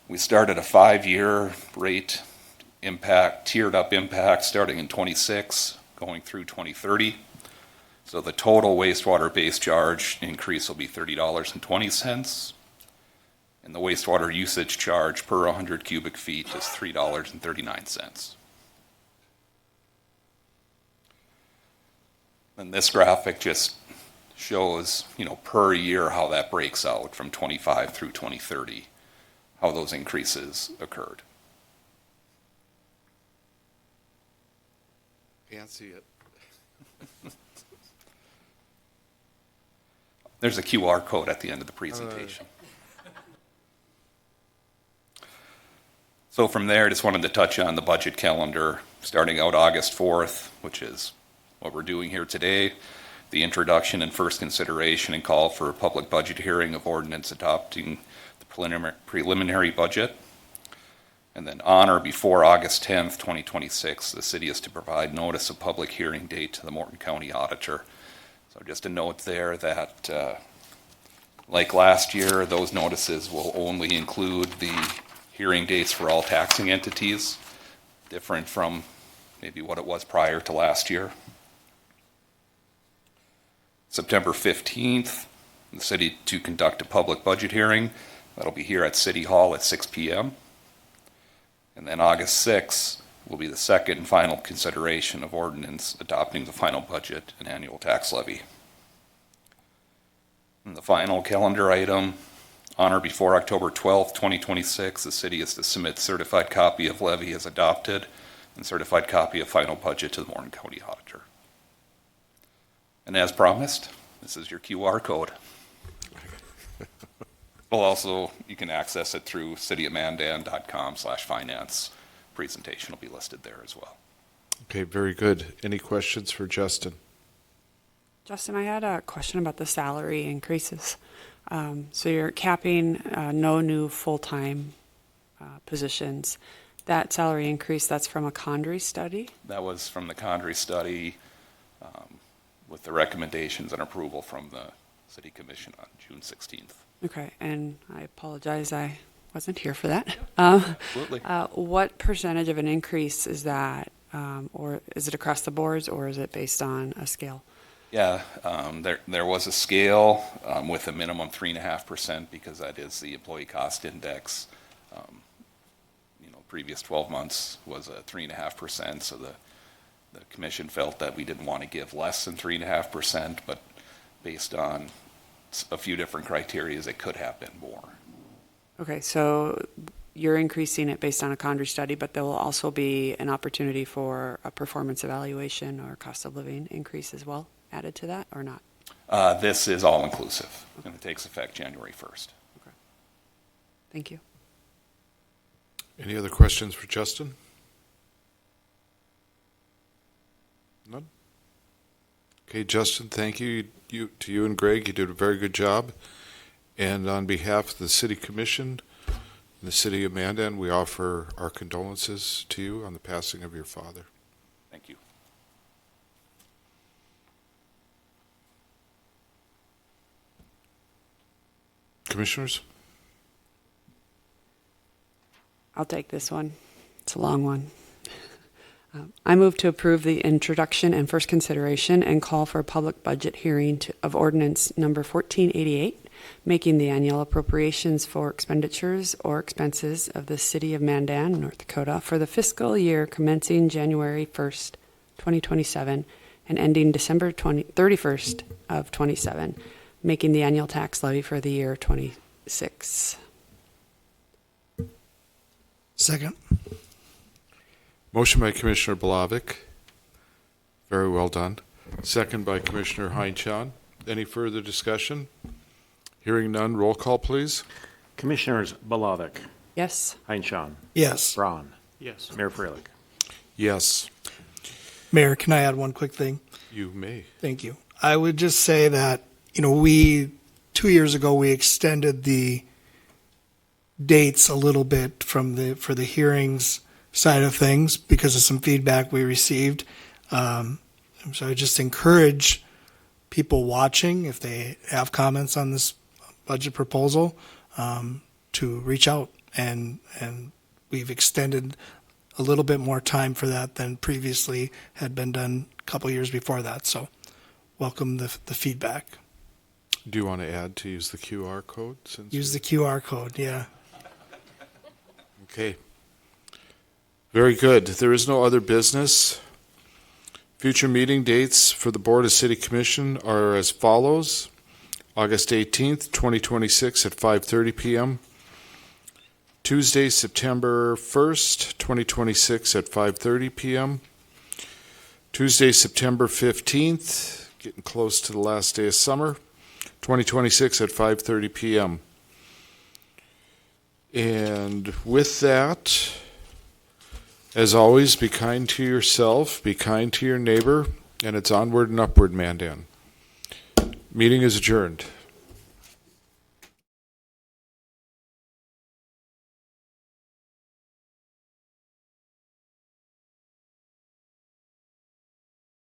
we started a 5-year rate impact, tiered up impact starting in 26, going through 2030. So the total wastewater base charge increase will be $30.20. And the wastewater usage charge per 100 cubic feet is $3.39. And this graphic just shows, per year how that breaks out from 25 through 2030, how those increases occurred. Can't see it. There's a QR code at the end of the presentation. So from there, I just wanted to touch on the budget calendar, starting out August 4th, which is what we're doing here today, the introduction and first consideration and call for a public budget hearing of ordinance adopting the preliminary budget. And then on or before August 10th, 2026, the city is to provide notice of public hearing date to the Morton County Auditor. So just a note there that, like last year, those notices will only include the hearing dates for all taxing entities, different from maybe what it was prior to last year. September 15th, the city to conduct a public budget hearing. That'll be here at City Hall at 6 p.m. And then August 6th will be the second and final consideration of ordinance adopting the final budget and annual tax levy. And the final calendar item, on or before October 12th, 2026, the city is to submit certified copy of levy as adopted and certified copy of final budget to the Morton County Auditor. And as promised, this is your QR code. Well, also, you can access it through cityofmandan.com/finance. Presentation will be listed there as well. Okay, very good. Any questions for Justin? Justin, I had a question about the salary increases. So you're capping no new full-time positions. That salary increase, that's from a Condrey study? That was from the Condrey study with the recommendations and approval from the City Commission on June 16th. Okay, and I apologize, I wasn't here for that. Absolutely. What percentage of an increase is that? Or is it across the boards, or is it based on a scale? Yeah, there was a scale with a minimum 3.5% because that is the employee cost index. Previous 12 months was a 3.5%, so the commission felt that we didn't want to give less than 3.5%, but based on a few different criteria, it could have been more. Okay, so you're increasing it based on a Condrey study, but there will also be an opportunity for a performance evaluation or cost of living increase as well added to that, or not? This is all-inclusive, and it takes effect January 1st. Okay. Thank you. Any other questions for Justin? None? Okay, Justin, thank you. To you and Greg, you did a very good job. And on behalf of the City Commission and the City of Mandan, we offer our condolences to you on the passing of your father. Thank you. Commissioners? I'll take this one. It's a long one. I move to approve the introduction and first consideration and call for a public budget hearing of ordinance number 1488, making the annual appropriations for expenditures or expenses of the City of Mandan, North Dakota, for the fiscal year commencing January 1st, 2027, and ending December 31st of 27, making the annual tax levy for the year 26. Second. Motion by Commissioner Blavik. Very well done. Second by Commissioner Heinchan. Any further discussion? Hearing none, roll call, please. Commissioners Blavik, Yes. Heinchan, Yes. Braun, Yes. Mayor Freilich. Yes, Mayor, can I add one quick thing? you may. Thank you. I would just say that, we, 2 years ago, we extended the dates a little bit for the hearings side of things because of some feedback we received. So I just encourage people watching, if they have comments on this budget proposal, to reach out. And we've extended a little bit more time for that than previously had been done a couple years before that. So welcome the feedback. Do you want to add to use the QR code? Use the QR code, yeah. Okay. Very good. There is no other business. Future meeting dates for the Board of City Commission are as follows. August 18th, 2026 at 5:30 p.m. Tuesday, September 1st, 2026 at 5:30 p.m. Tuesday, September 15th, getting close to the last day of summer, 2026 at 5:30 p.m. And with that, as always, be kind to yourself, be kind to your neighbor, and it's onward and upward, Mandan. Meeting is adjourned.